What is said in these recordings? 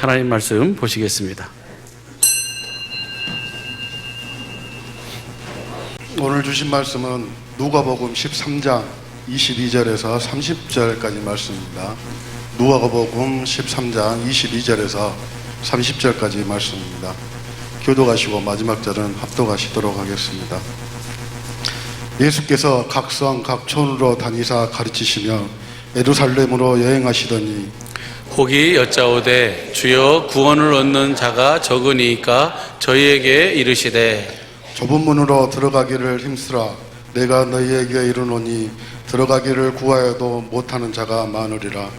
하나님 말씀 보시겠습니다. 오늘 주신 말씀은 누가복음 13장 22절에서 30절까지 말씀입니다. 누가복음 13장 22절에서 30절까지 말씀입니다. 교독하시고 마지막 절은 합독하시도록 하겠습니다. 예수께서 각 성, 각 촌으로 다니사 가르치시며 예루살렘으로 여행하시더니 혹이 여짜오되 주여 구원을 얻는 자가 적으니까 저희에게 이르시되 좁은 문으로 들어가기를 힘쓰라. 내가 너희에게 이르노니 들어가기를 구하여도 못하는 자가 많으리라.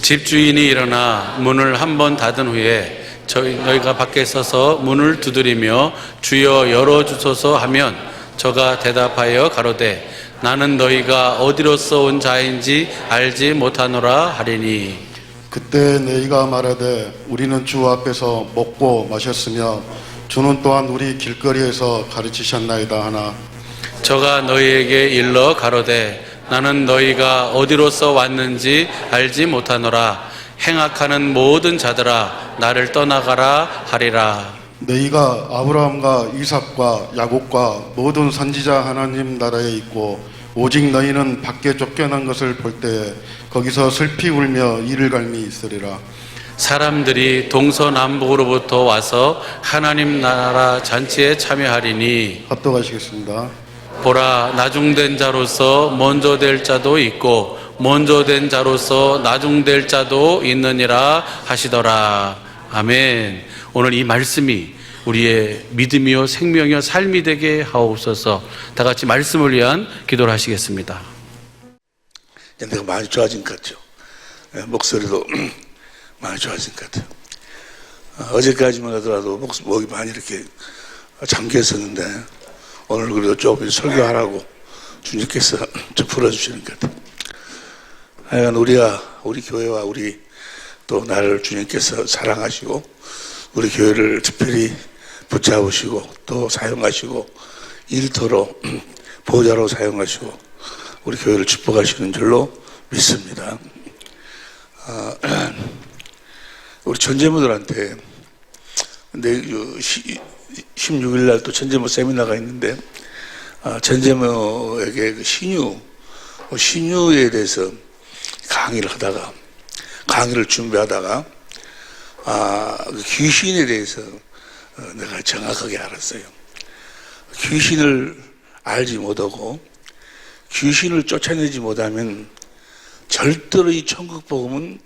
집주인이 일어나 문을 한 번 닫은 후에 너희가 밖에 서서 문을 두드리며 주여 열어주소서 하면 저가 대답하여 가로되 나는 너희가 어디로서 온 자인지 알지 못하노라 하리니 그때 너희가 말하되 우리는 주 앞에서 먹고 마셨으며 주는 또한 우리 길거리에서 가르치셨나이다 하나 저가 너희에게 일러 가로되 나는 너희가 어디로서 왔는지 알지 못하노라. 행악하는 모든 자들아 나를 떠나가라 하리라. 너희가 아브라함과 이삭과 야곱과 모든 선지자 하나님 나라에 있고 오직 너희는 밖에 쫓겨난 것을 볼 때에 거기서 슬피 울며 이를 갈미 있으리라. 사람들이 동서남북으로부터 와서 하나님 나라 잔치에 참여하리니 합독하시겠습니다. 보라 나중된 자로서 먼저 될 자도 있고 먼저 된 자로서 나중될 자도 있느니라 하시더라. 아멘. 오늘 이 말씀이 우리의 믿음이요 생명이요 삶이 되게 하옵소서. 다 같이 말씀을 위한 기도를 하시겠습니다. 내가 많이 좋아진 것 같죠. 목소리도 많이 좋아진 것 같아요. 어제까지만 하더라도 목이 많이 이렇게 잠겨 있었는데 오늘 그래도 조금 설교하라고 주님께서 좀 풀어주시는 것 같아요. 하여간 우리 교회와 우리 또 나를 주님께서 사랑하시고 우리 교회를 특별히 붙잡으시고 또 사용하시고 일터로 보좌로 사용하시고 우리 교회를 축복하시는 줄로 믿습니다. 우리 천재모들한테 근데 16일 날 또 천재모 세미나가 있는데 천재모에게 그 신유에 대해서 강의를 준비하다가 그 귀신에 대해서 내가 정확하게 알았어요. 귀신을 알지 못하고 귀신을 쫓아내지 못하면 절대로 이 천국 복음은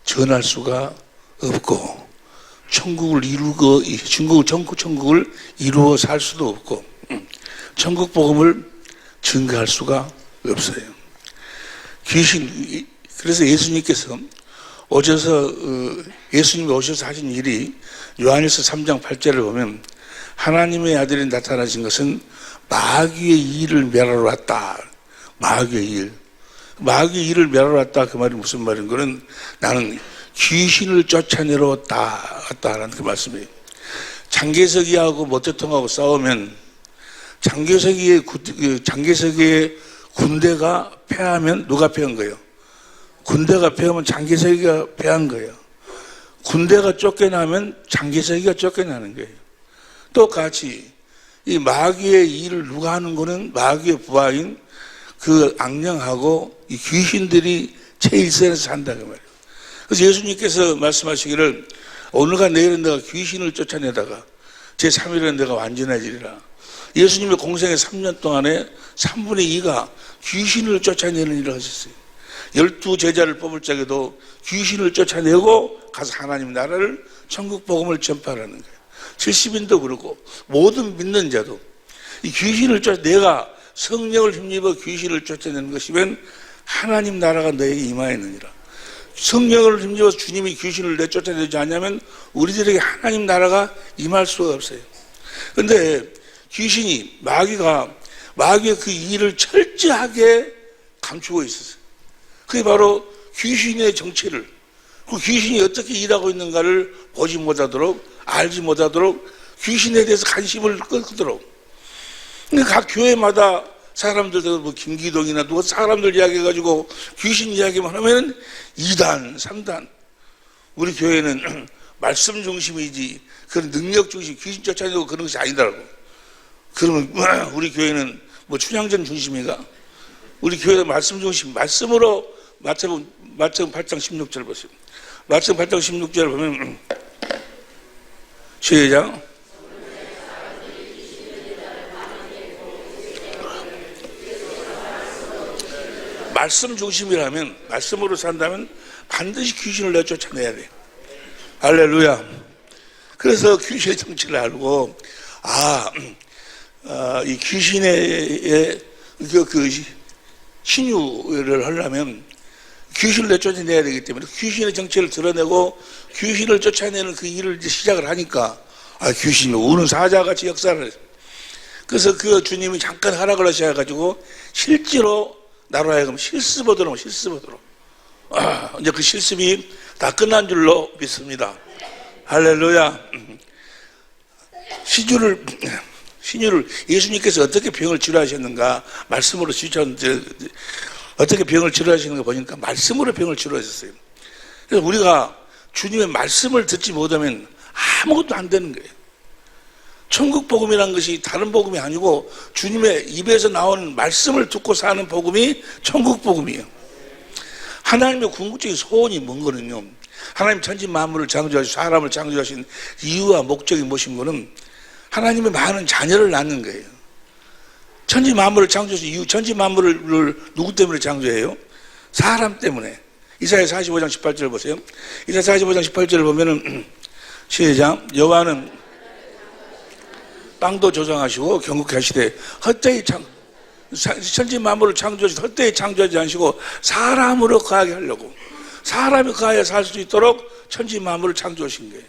전할 수가 없고 천국을 이루어 살 수도 없고 천국 복음을 증거할 수가 없어요. 그래서 예수님께서 예수님이 오셔서 하신 일이 요한일서 3장 8절을 보면 하나님의 아들이 나타나신 것은 마귀의 일을 멸하러 왔다. 마귀의 일을 멸하러 왔다. 그 말이 무슨 말인 거는 나는 귀신을 쫓아내러 왔다라는 그 말씀이에요. 장개석이하고 모태통하고 싸우면 장개석이의 군대가 패하면 누가 패한 거예요? 군대가 패하면 장개석이가 패한 거예요. 군대가 쫓겨나면 장개석이가 쫓겨나는 거예요. 똑같이 이 마귀의 일을 누가 하는 거는 마귀의 부하인 그 악령하고 이 귀신들이 제1세에서 산다 그 말이에요. 그래서 예수님께서 말씀하시기를 오늘과 내일은 내가 귀신을 쫓아내다가 제3일은 내가 완전해지리라. 예수님의 공생의 3년 동안에 3분의 2가 귀신을 쫓아내는 일을 하셨어요. 12제자를 뽑을 적에도 귀신을 쫓아내고 가서 하나님 나라를 천국 복음을 전파하는 거예요. 70인도 그렇고 모든 믿는 자도 이 귀신을 내가 성령을 힘입어 귀신을 쫓아내는 것이면 하나님 나라가 너에게 임하였느니라. 성령을 힘입어서 주님이 귀신을 내쫓아내지 않냐면 우리들에게 하나님 나라가 임할 수가 없어요. 그런데 귀신이 마귀의 그 일을 철저하게 감추고 있었어요. 그게 바로 귀신의 정체를, 그 귀신이 어떻게 일하고 있는가를 보지 못하도록, 알지 못하도록 귀신에 대해서 관심을 끊도록. 그러니까 각 교회마다 사람들, 뭐 김기동이나 누가 사람들 이야기해가지고 귀신 이야기만 하면 2단, 3단. 우리 교회는 말씀 중심이지 그런 능력 중심, 귀신 쫓아내고 그런 것이 아니더라고. 그러면 우리 교회는 뭐 춘향전 중심인가? 우리 교회는 말씀 중심, 말씀으로 마태복음 8장 16절 보세요. 마태복음 8장 16절 보면 시작. 말씀 중심이라면, 말씀으로 산다면 반드시 귀신을 내쫓아내야 돼. 할렐루야. 그래서 귀신의 정체를 알고, 이 귀신의 신유를 하려면 귀신을 내쫓아내야 되기 때문에 귀신의 정체를 드러내고 귀신을 쫓아내는 그 일을 이제 시작을 하니까 귀신이 우는 사자같이 역사를 했어요. 그래서 그 주님이 잠깐 하락을 하셔가지고 실제로 나로 하여금 실습하도록 이제 그 실습이 다 끝난 줄로 믿습니다. 할렐루야. 신유를 예수님께서 어떻게 병을 치료하셨는가 말씀으로 어떻게 병을 치료하시는가 보니까 말씀으로 병을 치료하셨어요. 그래서 우리가 주님의 말씀을 듣지 못하면 아무것도 안 되는 거예요. 천국 복음이라는 것이 다른 복음이 아니고 주님의 입에서 나오는 말씀을 듣고 사는 복음이 천국 복음이에요. 하나님의 궁극적인 소원이 뭔 거는요, 하나님 천지 만물을 창조하시고 사람을 창조하신 이유와 목적이 무엇인 거는 하나님의 많은 자녀를 낳는 거예요. 천지 만물을 창조하신 이유, 천지 만물을 누구 때문에 창조해요? 사람 때문에. 이사야 45장 18절 보세요. 이사야 45장 18절을 보면은 시작. 여호와는 땅도 조성하시고 경국케 하시되 헛되이 천지 만물을 창조하시되 헛되이 창조하지 않으시고 사람으로 거하게 하려고, 사람이 거하여 살 수 있도록 천지 만물을 창조하신 거예요.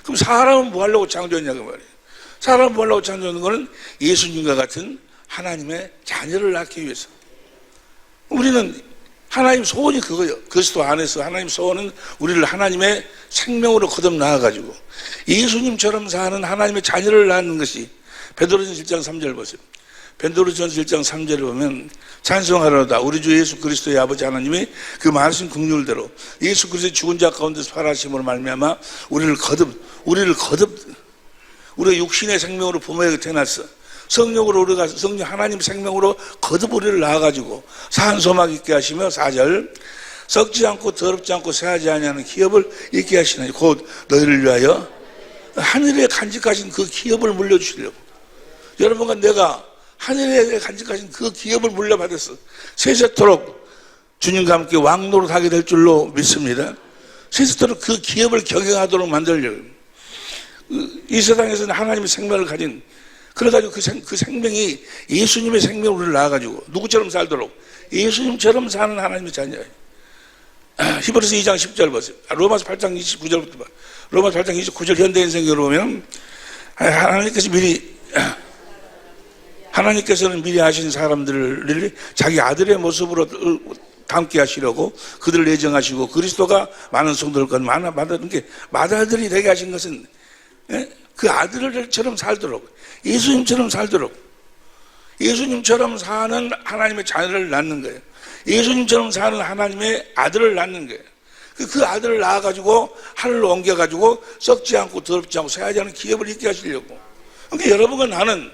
그럼 사람은 뭐 하려고 창조했냐고 말이에요. 사람은 뭐 하려고 창조하는 거는 예수님과 같은 하나님의 자녀를 낳기 위해서. 우리는 하나님 소원이 그거예요. 그리스도 안에서 하나님 소원은 우리를 하나님의 생명으로 거듭 나와가지고 예수님처럼 사는 하나님의 자녀를 낳는 것이. 베드로전서 1장 3절 보세요. 베드로전서 1장 3절을 보면 찬송하로다 우리 주 예수 그리스도의 아버지 하나님이 그 많으신 긍휼대로 예수 그리스도의 죽은 자 가운데서 살아심으로 말미암아 우리가 육신의 생명으로 부모에게 태어났어. 성령으로 우리가 성령 하나님 생명으로 거듭 우리를 낳아가지고 사한 소망 있게 하시며 4절 썩지 않고 더럽지 않고 새하지 아니하는 기업을 있게 하시나니 곧 너희를 위하여 하늘에 간직하신 그 기업을 물려주시려고. 여러분과 내가 하늘에 간직하신 그 기업을 물려받았어. 세세토록 주님과 함께 왕노릇하게 될 줄로 믿습니다. 세세토록 그 기업을 경영하도록 만들려고. 이 세상에서는 하나님의 생명을 가진, 그래가지고 그 생명이 예수님의 생명으로 우리를 낳아가지고 누구처럼 살도록 예수님처럼 사는 하나님의 자녀예요. 히브리서 2장 10절 보세요. 로마서 8장 29절부터 봐. 로마서 8장 29절 현대인생경으로 보면 하나님께서는 미리 하신 사람들을 자기 아들의 모습으로 담게 하시려고 그들을 예정하시고 그리스도가 많은 성도들과 맏아들이 되게 하신 것은 그 아들처럼 살도록, 예수님처럼 살도록, 예수님처럼 사는 하나님의 자녀를 낳는 거예요. 예수님처럼 사는 하나님의 아들을 낳는 거예요. 그 아들을 낳아가지고 하늘로 옮겨가지고 썩지 않고 더럽지 않고 새하지 않은 기업을 있게 하시려고. 그러니까 여러분과 나는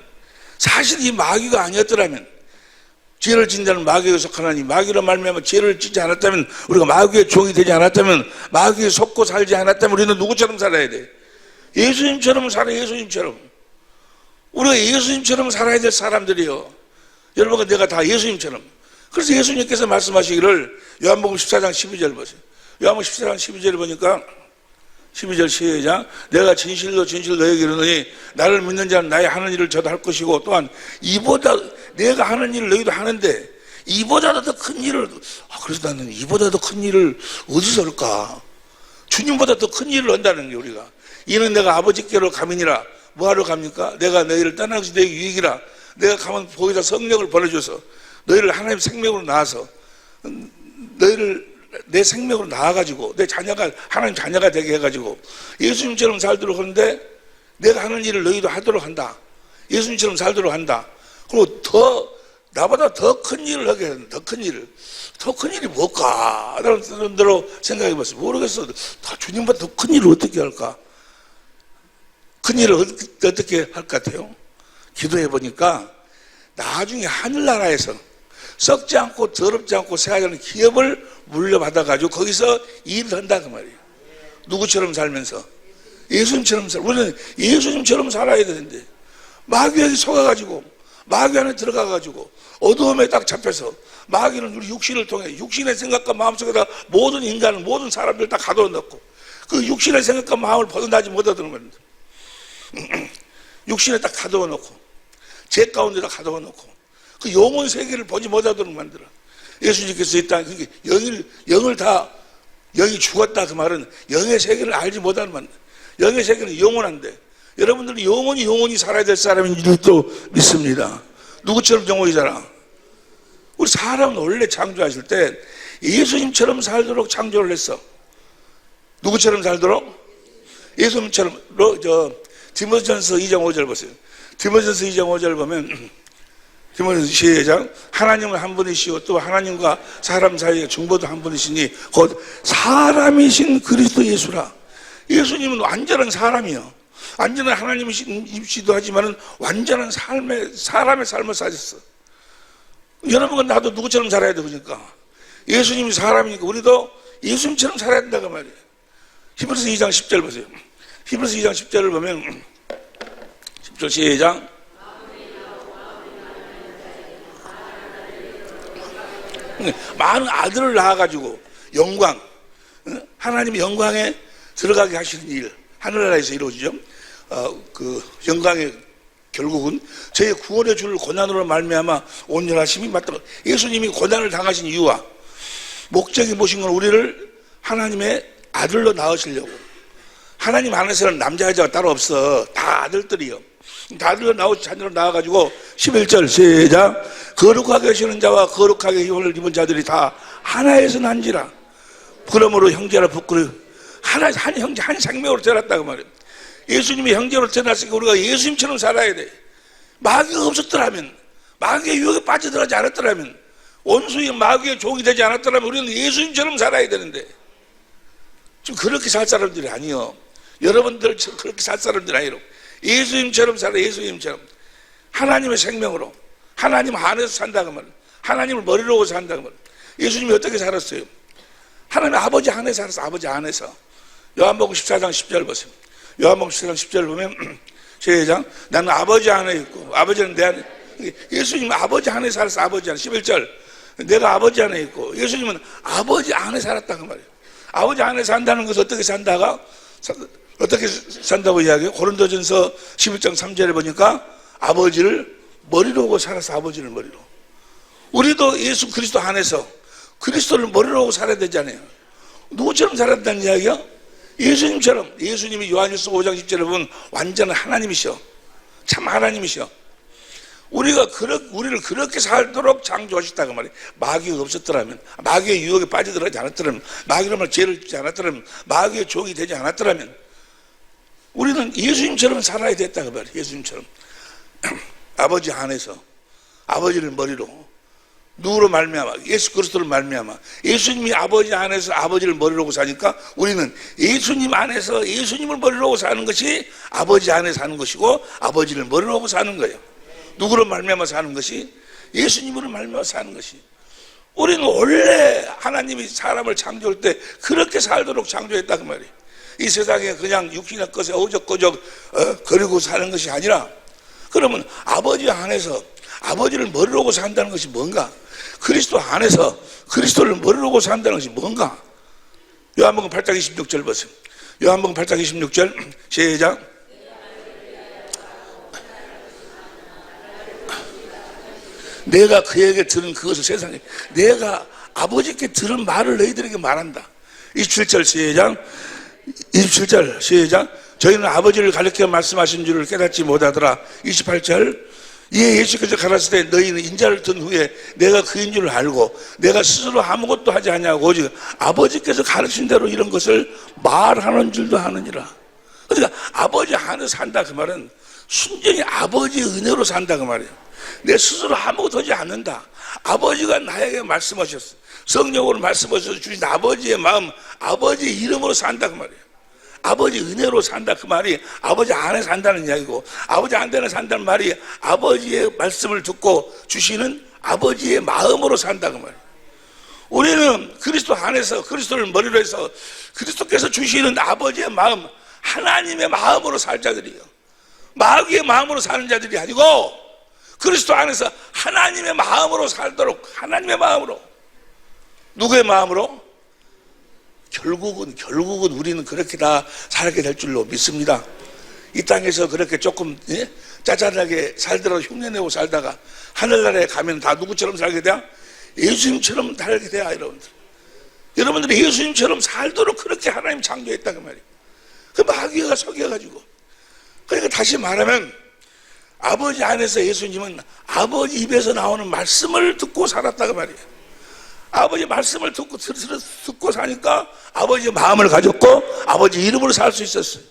사실 이 마귀가 아니었더라면, 죄를 짓는 마귀에 속하나니 마귀로 말미암아 죄를 짓지 않았다면, 우리가 마귀의 종이 되지 않았다면, 마귀에 속고 살지 않았다면 우리는 누구처럼 살아야 돼? 예수님처럼 살아. 예수님처럼. 우리가 예수님처럼 살아야 될 사람들이요. 여러분과 내가 다 예수님처럼. 그래서 예수님께서 말씀하시기를 요한복음 14장 12절 보세요. 요한복음 14장 12절을 보니까 12절 시작. 내가 진실로 너에게 이르노니 나를 믿는 자는 나의 하는 일을 저도 할 것이고 또한 이보다 내가 하는 일을 너희도 하는데 이보다도 더 큰 일을. 그래서 나는 이보다 더 큰 일을 어디서 할까? 주님보다 더 큰 일을 한다는 게 우리가. 이는 내가 아버지께로 가미니라. 뭐하러 갑니까? 내가 너희를 떠난 것이 너희 유익이라. 내가 가면 거기다 성령을 보내줘서 너희를 하나님의 생명으로 낳아서 너희를 내 생명으로 낳아가지고 내 자녀가 하나님 자녀가 되게 해가지고 예수님처럼 살도록 하는데 내가 하는 일을 너희도 하도록 한다. 예수님처럼 살도록 한다. 그리고 더 나보다 더 큰 일을 하게 하는, 더 큰 일을. 더 큰 일이 뭘까? 라는 대로 생각해 봤어요. 모르겠어. 다 주님보다 더 큰 일을 어떻게 할까? 큰 일을 어떻게 할 것 같아요? 기도해 보니까 나중에 하늘나라에서 썩지 않고 더럽지 않고 새하지 기업을 물려받아가지고 거기서 일을 한다 그 말이에요. 누구처럼 살면서? 예수님처럼 우리는 예수님처럼 살아야 되는데 마귀에게 속아가지고 마귀 안에 들어가가지고 어두움에 딱 잡혀서 마귀는 우리 육신을 통해 육신의 생각과 마음속에다 모든 인간을 모든 사람들 다 가둬놓고 그 육신의 생각과 마음을 벗어나지 못하도록 만든다. 육신에 딱 가둬놓고 죄 가운데다 가둬놓고 그 영혼 세계를 보지 못하도록 만들어. 예수님께서 이 땅에 영을 다 영이 죽었다 그 말은 영의 세계를 알지 못하는 말. 영의 세계는 영원한데 여러분들은 영원히 살아야 될 사람인 줄도 믿습니다. 누구처럼 영원히 살아? 우리 사람은 원래 창조하실 때 예수님처럼 살도록 창조를 했어. 누구처럼 살도록? 예수님처럼. 디모데전서 2장 5절 보세요. 디모데전서 2장 5절 보면 디모데전서 시작. 하나님은 한 분이시오 또 하나님과 사람 사이에 중보도 한 분이시니 곧 사람이신 그리스도 예수라. 예수님은 완전한 사람이요. 완전한 하나님이시도 하지만 완전한 사람의 삶을 사셨어. 여러분과 나도 누구처럼 살아야 돼. 그러니까 예수님이 사람이니까 우리도 예수님처럼 살아야 된다고 말이에요. 히브리서 2장 10절 보세요. 히브리서 2장 10절을 보면 10절 시작. 많은 아들을 낳아가지고 영광, 하나님의 영광에 들어가게 하시는 일, 하늘나라에서 이루어지죠. 그 영광의 결국은 저희 구원의 주를 고난으로 말미암아 온전하심이 맞다. 예수님이 고난을 당하신 이유와 목적이 무엇인 건 우리를 하나님의 아들로 낳으시려고. 하나님 안에서는 남자 여자가 따로 없어. 다 아들들이요. 다 아들로 자녀로 낳아가지고 11절 시작. 거룩하게 하시는 자와 거룩하게 힘을 입은 자들이 다 하나에서 난지라. 그러므로 형제라 부끄러 한 형제 한 생명으로 태어났다고 말이에요. 예수님이 형제로 태어났으니까 우리가 예수님처럼 살아야 돼. 마귀가 없었더라면, 마귀의 유혹에 빠져들어가지 않았더라면, 원수의 마귀의 종이 되지 않았더라면 우리는 예수님처럼 살아야 되는데 좀 그렇게 살 사람들이 아니요. 여러분들처럼 그렇게 살 사람들이 아니로 예수님처럼 살아. 예수님처럼 하나님의 생명으로 하나님 안에서 산다고 말이에요. 하나님을 머리로 오고 산다고 말이에요. 예수님이 어떻게 살았어요? 하나님 아버지 안에서 살았어. 아버지 안에서. 요한복음 14장 10절 보세요. 요한복음 14장 10절 보면 시작. 나는 아버지 안에 있고 아버지는 내 안에. 예수님은 아버지 안에 살았어. 아버지 안에. 11절. 내가 아버지 안에 있고 예수님은 아버지 안에 살았다고 말이에요. 아버지 안에 산다는 것은 어떻게 산다고 이야기해요? 고린도전서 11장 3절에 보니까 아버지를 머리로 오고 살아서 아버지를 머리로. 우리도 예수 그리스도 안에서 그리스도를 머리로 오고 살아야 되잖아요. 누구처럼 살았다는 이야기요? 예수님처럼. 예수님이 요한일서 5장 10절에 보면 완전한 하나님이셔. 참 하나님이셔. 우리를 그렇게 살도록 창조하셨다고 말이에요. 마귀가 없었더라면, 마귀의 유혹에 빠져들어가지 않았더라면, 마귀를 죄를 짓지 않았더라면, 마귀의 종이 되지 않았더라면, 우리는 예수님처럼 살아야 됐다고 말이에요. 예수님처럼. 아버지 안에서, 아버지를 머리로, 누구로 말미암아? 예수 그리스도를 말미암아. 예수님이 아버지 안에서 아버지를 머리로 오고 사니까 우리는 예수님 안에서 예수님을 머리로 오고 사는 것이 아버지 안에 사는 것이고 아버지를 머리로 오고 사는 거예요. 누구로 말미암아 사는 것이? 예수님으로 말미암아 사는 것이. 우리는 원래 하나님이 사람을 창조할 때 그렇게 살도록 창조했다고 말이에요. 이 세상에 그냥 육신의 것에 어적거적 거리고 사는 것이 아니라, 그러면 아버지 안에서 아버지를 머리로 오고 산다는 것이 뭔가? 그리스도 안에서 그리스도를 머리로 오고 산다는 것이 뭔가? 요한복음 8장 26절 보세요. 요한복음 8장 26절 시작. 내가 그에게 들은 그것을 세상에, 내가 아버지께 들은 말을 너희들에게 말한다. 27절 시작. 27절 시작. 저희는 아버지를 가르쳐 말씀하신 줄을 깨닫지 못하더라. 28절. 이에 예수께서 가라사대 때 너희는 인자를 든 후에 내가 그인 줄을 알고 내가 스스로 아무것도 하지 않냐고 오직 아버지께서 가르친 대로 이런 것을 말하는 줄도 아느니라. 그러니까 아버지 안에 산다 그 말은 순전히 아버지의 은혜로 산다 그 말이에요. 내 스스로 아무것도 하지 않는다. 아버지가 나에게 말씀하셨어. 성령으로 말씀하셔서 주신 아버지의 마음, 아버지의 이름으로 산다 그 말이에요. 아버지 은혜로 산다 그 말이 아버지 안에 산다는 이야기고, 아버지 안에 산다는 말이 아버지의 말씀을 듣고 주시는 아버지의 마음으로 산다 그 말이에요. 우리는 그리스도 안에서, 그리스도를 머리로 해서 그리스도께서 주시는 아버지의 마음, 하나님의 마음으로 살 자들이요, 마귀의 마음으로 사는 자들이 아니고 그리스도 안에서 하나님의 마음으로 살도록, 하나님의 마음으로. 누구의 마음으로? 결국은 우리는 그렇게 다 살게 될 줄로 믿습니다. 이 땅에서 그렇게 조금 짜잘하게 살더라도 흉내내고 살다가 하늘나라에 가면 다 누구처럼 살게 돼요? 예수님처럼 살게 돼요. 여러분들이 예수님처럼 살도록 그렇게 하나님 창조했다 그 말이에요. 그 마귀가 속여가지고. 그러니까 다시 말하면 아버지 안에서 예수님은 아버지 입에서 나오는 말씀을 듣고 살았다 그 말이에요. 아버지 말씀을 듣고 사니까 아버지의 마음을 가졌고 아버지 이름으로 살 수 있었어요.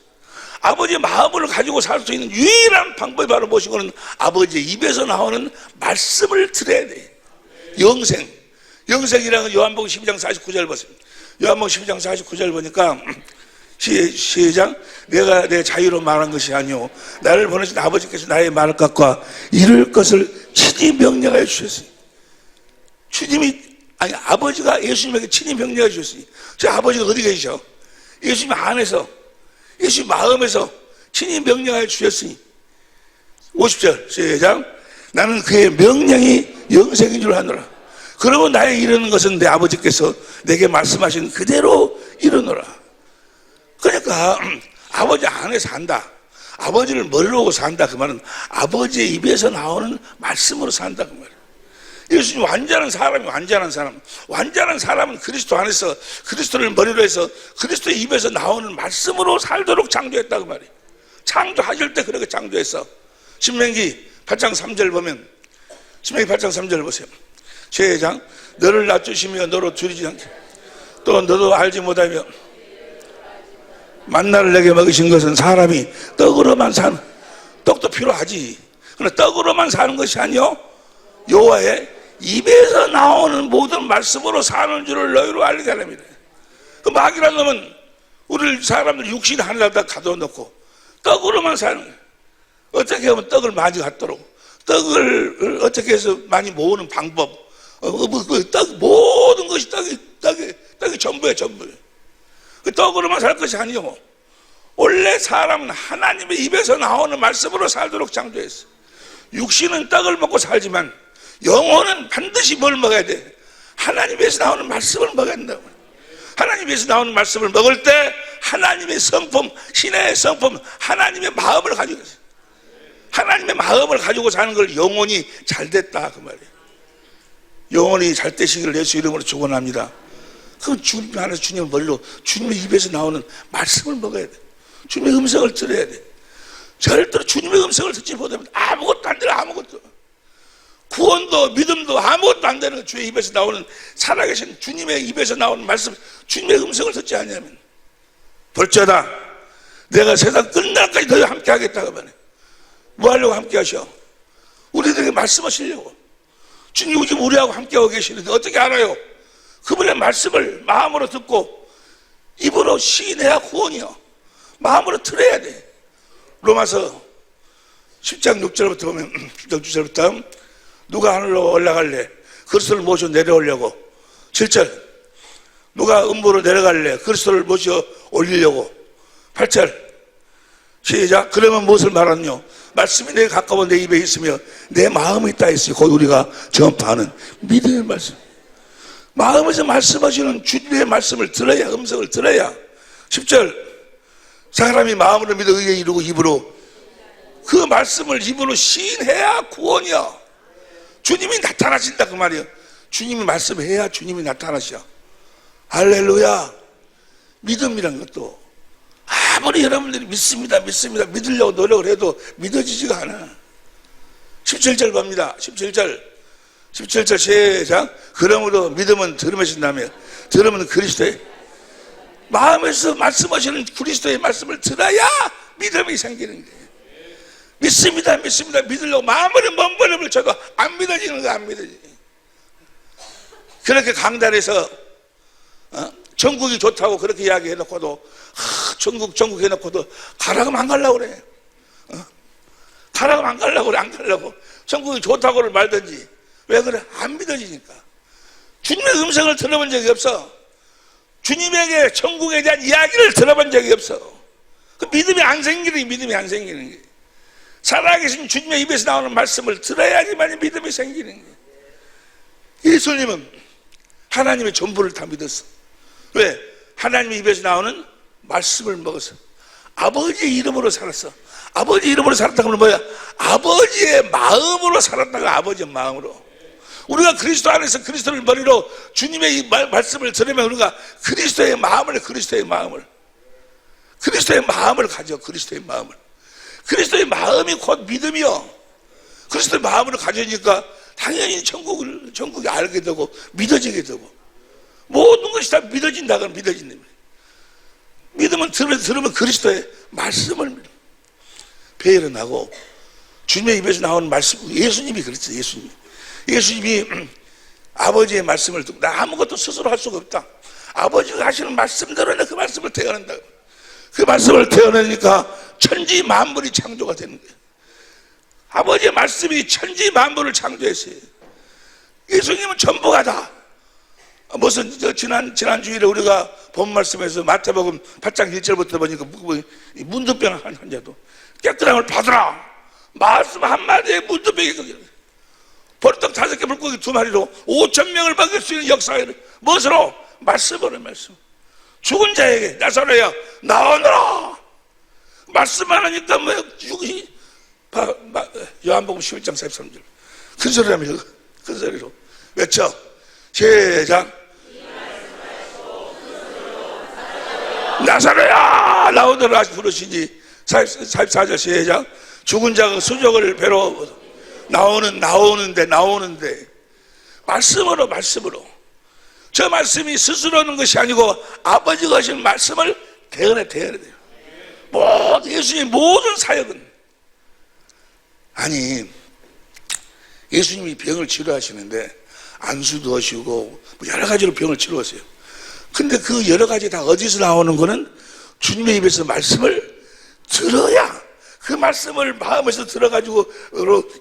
아버지의 마음을 가지고 살 수 있는 유일한 방법이 바로 무엇이고는 아버지의 입에서 나오는 말씀을 들어야 돼. 영생이라는 건 요한복음 12장 49절 보세요. 요한복음 12장 49절 보니까 시작. 내가 내 자유로 말한 것이 아니오 나를 보내신 아버지께서 나의 말을 깎아 이룰 것을 친히 명령하여 주셨으니. 아버지가 예수님에게 친히 명령해 주셨으니. 저 아버지가 어디 계시죠? 예수님 안에서, 예수님 마음에서 친히 명령하여 주셨으니. 50절 시작. 나는 그의 명령이 영생인 줄 아노라. 그러면 나의 이루는 것은 내 아버지께서 내게 말씀하신 그대로 이루노라. 그러니까 아버지 안에 산다, 아버지를 머리로 산다 그 말은 아버지의 입에서 나오는 말씀으로 산다 그 말이에요. 예수님 완전한 사람은 그리스도 안에서 그리스도를 머리로 해서 그리스도의 입에서 나오는 말씀으로 살도록 창조했다 그 말이에요. 창조하실 때 그렇게 창조했어. 신명기 8장 3절 보면, 신명기 8장 3절 보세요. 시작. 너를 낮추시며 너로 줄이지 않게 또 너도 알지 못하며 만나를 내게 먹이신 것은 사람이 떡으로만 사는, 떡도 필요하지. 그러나 떡으로만 사는 것이 아니요 여호와의 입에서 나오는 모든 말씀으로 사는 줄을 너희로 알게 하랍니다. 그 마귀란 놈은 우리 사람들 육신 하늘에다 가둬놓고 떡으로만 사는 거예요. 어떻게 하면 떡을 많이 갖도록, 떡을 어떻게 해서 많이 모으는 방법, 모든 것이 떡이 전부예요. 그 떡으로만 살 것이 아니요 원래 사람은 하나님의 입에서 나오는 말씀으로 살도록 창조했어. 육신은 떡을 먹고 살지만 영혼은 반드시 뭘 먹어야 돼? 하나님에서 나오는 말씀을 먹어야 된다고. 하나님에서 나오는 말씀을 먹을 때 하나님의 성품, 신의 성품, 하나님의 마음을 가지고 있어요. 하나님의 마음을 가지고 사는 걸 영혼이 잘 됐다 그 말이에요. 영혼이 잘 되시기를 예수 이름으로 축원합니다. 그건 주님 안에서 주님을 머리로 주님의 입에서 나오는 말씀을 먹어야 돼. 주님의 음성을 들어야 돼. 절대로 주님의 음성을 듣지 못하면 아무것도 안 돼. 아무것도. 구원도 믿음도 아무것도 안 되는 주의 입에서 나오는, 살아계신 주님의 입에서 나오는 말씀, 주님의 음성을 듣지 않으면 볼지어다 내가 세상 끝날까지 너희와 함께 하겠다 그러면 뭐 하려고 함께 하셔? 우리들에게 말씀하시려고. 주님 지금 우리하고 함께하고 계시는데 어떻게 알아요? 그분의 말씀을 마음으로 듣고 입으로 시인해야 구원이요, 마음으로 들어야 돼. 로마서 10장 6절부터 보면 10장 6절부터 누가 하늘로 올라갈래? 그리스도를 모셔 내려오려고. 7절 누가 음부로 내려갈래? 그리스도를 모셔 올리려고. 8절 시작. 그러면 무엇을 말하느냐? 말씀이 내게 가까워 내 입에 있으며 내 마음이 있다 했으니 곧 우리가 전파하는 믿음의 말씀. 마음에서 말씀하시는 주님의 말씀을 들어야, 음성을 들어야. 10절 사람이 마음으로 믿어 의에 이루고 입으로 그 말씀을 입으로 시인해야 구원이야. 주님이 나타나신다 그 말이야. 주님이 말씀해야 주님이 나타나셔. 할렐루야. 믿음이란 것도 아무리 여러분들이 믿습니다 믿으려고 노력을 해도 믿어지지가 않아. 17절 봅니다. 17절 시작. 그러므로 믿음은 들음에서 나며 들음은 그리스도의 마음에서 말씀하시는 그리스도의 말씀을 들어야 믿음이 생기는 거예요. 믿습니다, 믿습니다. 믿으려고 마음으로 몸부림을 쳐도 안 믿어지는 거, 안 믿어지. 그렇게 강단에서 전국이 좋다고 그렇게 이야기해놓고도 전국 해놓고도 가라고 하면 안 가려고 그래. 가라고 하면 안 가려고 그래. 안 가려고. 전국이 좋다고를 말든지. 왜 그래? 안 믿어지니까. 주님의 음성을 들어본 적이 없어. 주님에게 천국에 대한 이야기를 들어본 적이 없어. 그 믿음이 안 생기는 게 믿음이 안 생기는 게. 살아계신 주님의 입에서 나오는 말씀을 들어야지만 믿음이 생기는 게. 예수님은 하나님의 전부를 다 믿었어. 왜? 하나님의 입에서 나오는 말씀을 먹어서 아버지의 이름으로 살았어. 아버지 이름으로 살았다고 하면 뭐야? 아버지의 마음으로 살았다가 아버지의 마음으로. 우리가 그리스도 안에서 그리스도를 머리로 주님의 이 말씀을 들으면 우리가 그리스도의 마음을 가져. 그리스도의 마음을. 그리스도의 마음이 곧 믿음이요. 그리스도의 마음을 가지니까 당연히 천국이 알게 되고 믿어지게 되고 모든 것이 다 믿어진다. 그럼 믿어진다. 믿음은 들으면 그리스도의 말씀을 믿어. 배열은하고 주님의 입에서 나오는 말씀, 예수님이 그랬죠. 예수님이 아버지의 말씀을 듣고 나 아무것도 스스로 할 수가 없다. 아버지가 하시는 말씀대로 그 말씀을 태어낸다. 그 말씀을 태어내니까 천지 만물이 창조가 되는 거예요. 아버지의 말씀이 천지 만물을 창조했어요. 예수님은 전부가 다. 무슨 지난 주일에 우리가 본 말씀에서 마태복음 8장 1절부터 보니까 문둥병 환자도 깨끗함을 받으라. 말씀 한마디에 문둥병이 벌떡 5개 물고기 2마리로 5,000명을 먹일 수 있는 역사를 무엇으로? 말씀으로. 말씀. 죽은 자에게 나사로야 나오너라. 말씀만 하니까 뭐 죽이 요한복음 11장 43절 큰 소리로 하면 큰 소리로 외쳐. 시작. 나사로야 나오너라 부르시니 44절 시작. 죽은 자가 수족을 배로 나오는데 말씀으로 저 말씀이 스스로 하는 것이 아니고 아버지가 하신 말씀을 대언해야 돼요. 예수님의 모든 사역은 아니 예수님이 병을 치료하시는데 안수도 하시고 여러 가지로 병을 치료하세요. 근데 그 여러 가지 다 어디서 나오는 거는 주님의 입에서 말씀을 들어야 그 말씀을 마음에서 들어가지고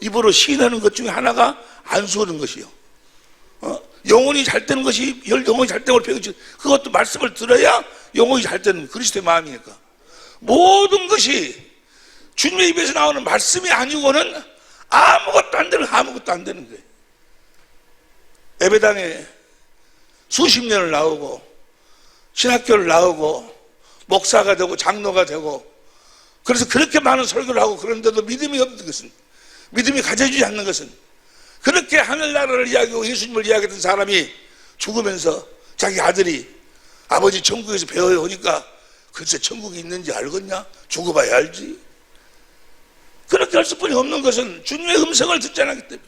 입으로 시인하는 것 중에 하나가 안수하는 것이요. 영혼이 잘 되는 것이 영혼이 잘 되는 걸 배우지. 그것도 말씀을 들어야 영혼이 잘 되는 그리스도의 마음이니까. 모든 것이 주님의 입에서 나오는 말씀이 아니고는 아무것도 안 되는 거예요. 예배당에 수십 년을 나오고 신학교를 나오고 목사가 되고 장로가 되고 그래서 그렇게 많은 설교를 하고 그런데도 믿음이 없는 것은, 믿음이 가져주지 않는 것은, 그렇게 하늘나라를 이야기하고 예수님을 이야기했던 사람이 죽으면서 자기 아들이 아버지 천국에서 배워오니까 글쎄 천국이 있는지 알겠냐? 죽어봐야 알지. 그렇게 할 수뿐이 없는 것은 주님의 음성을 듣지 않았기 때문에.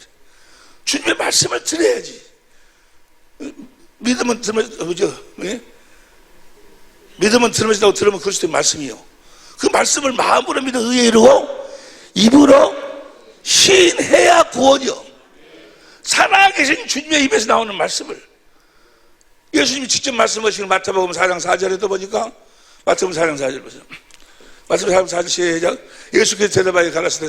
주님의 말씀을 들어야지. 믿음은 들으면서 들으면 그리스도의 말씀이요. 그 말씀을 마음으로 믿어 의에 이르고 입으로 시인해야 구원이요. 살아계신 주님의 입에서 나오는 말씀을 예수님이 직접 말씀하시는 마태복음 4장 4절에도 보니까 마태복음 4장 4절 보세요. 마태복음 4장 4절 시작. 예수께서 대답하여 가라사대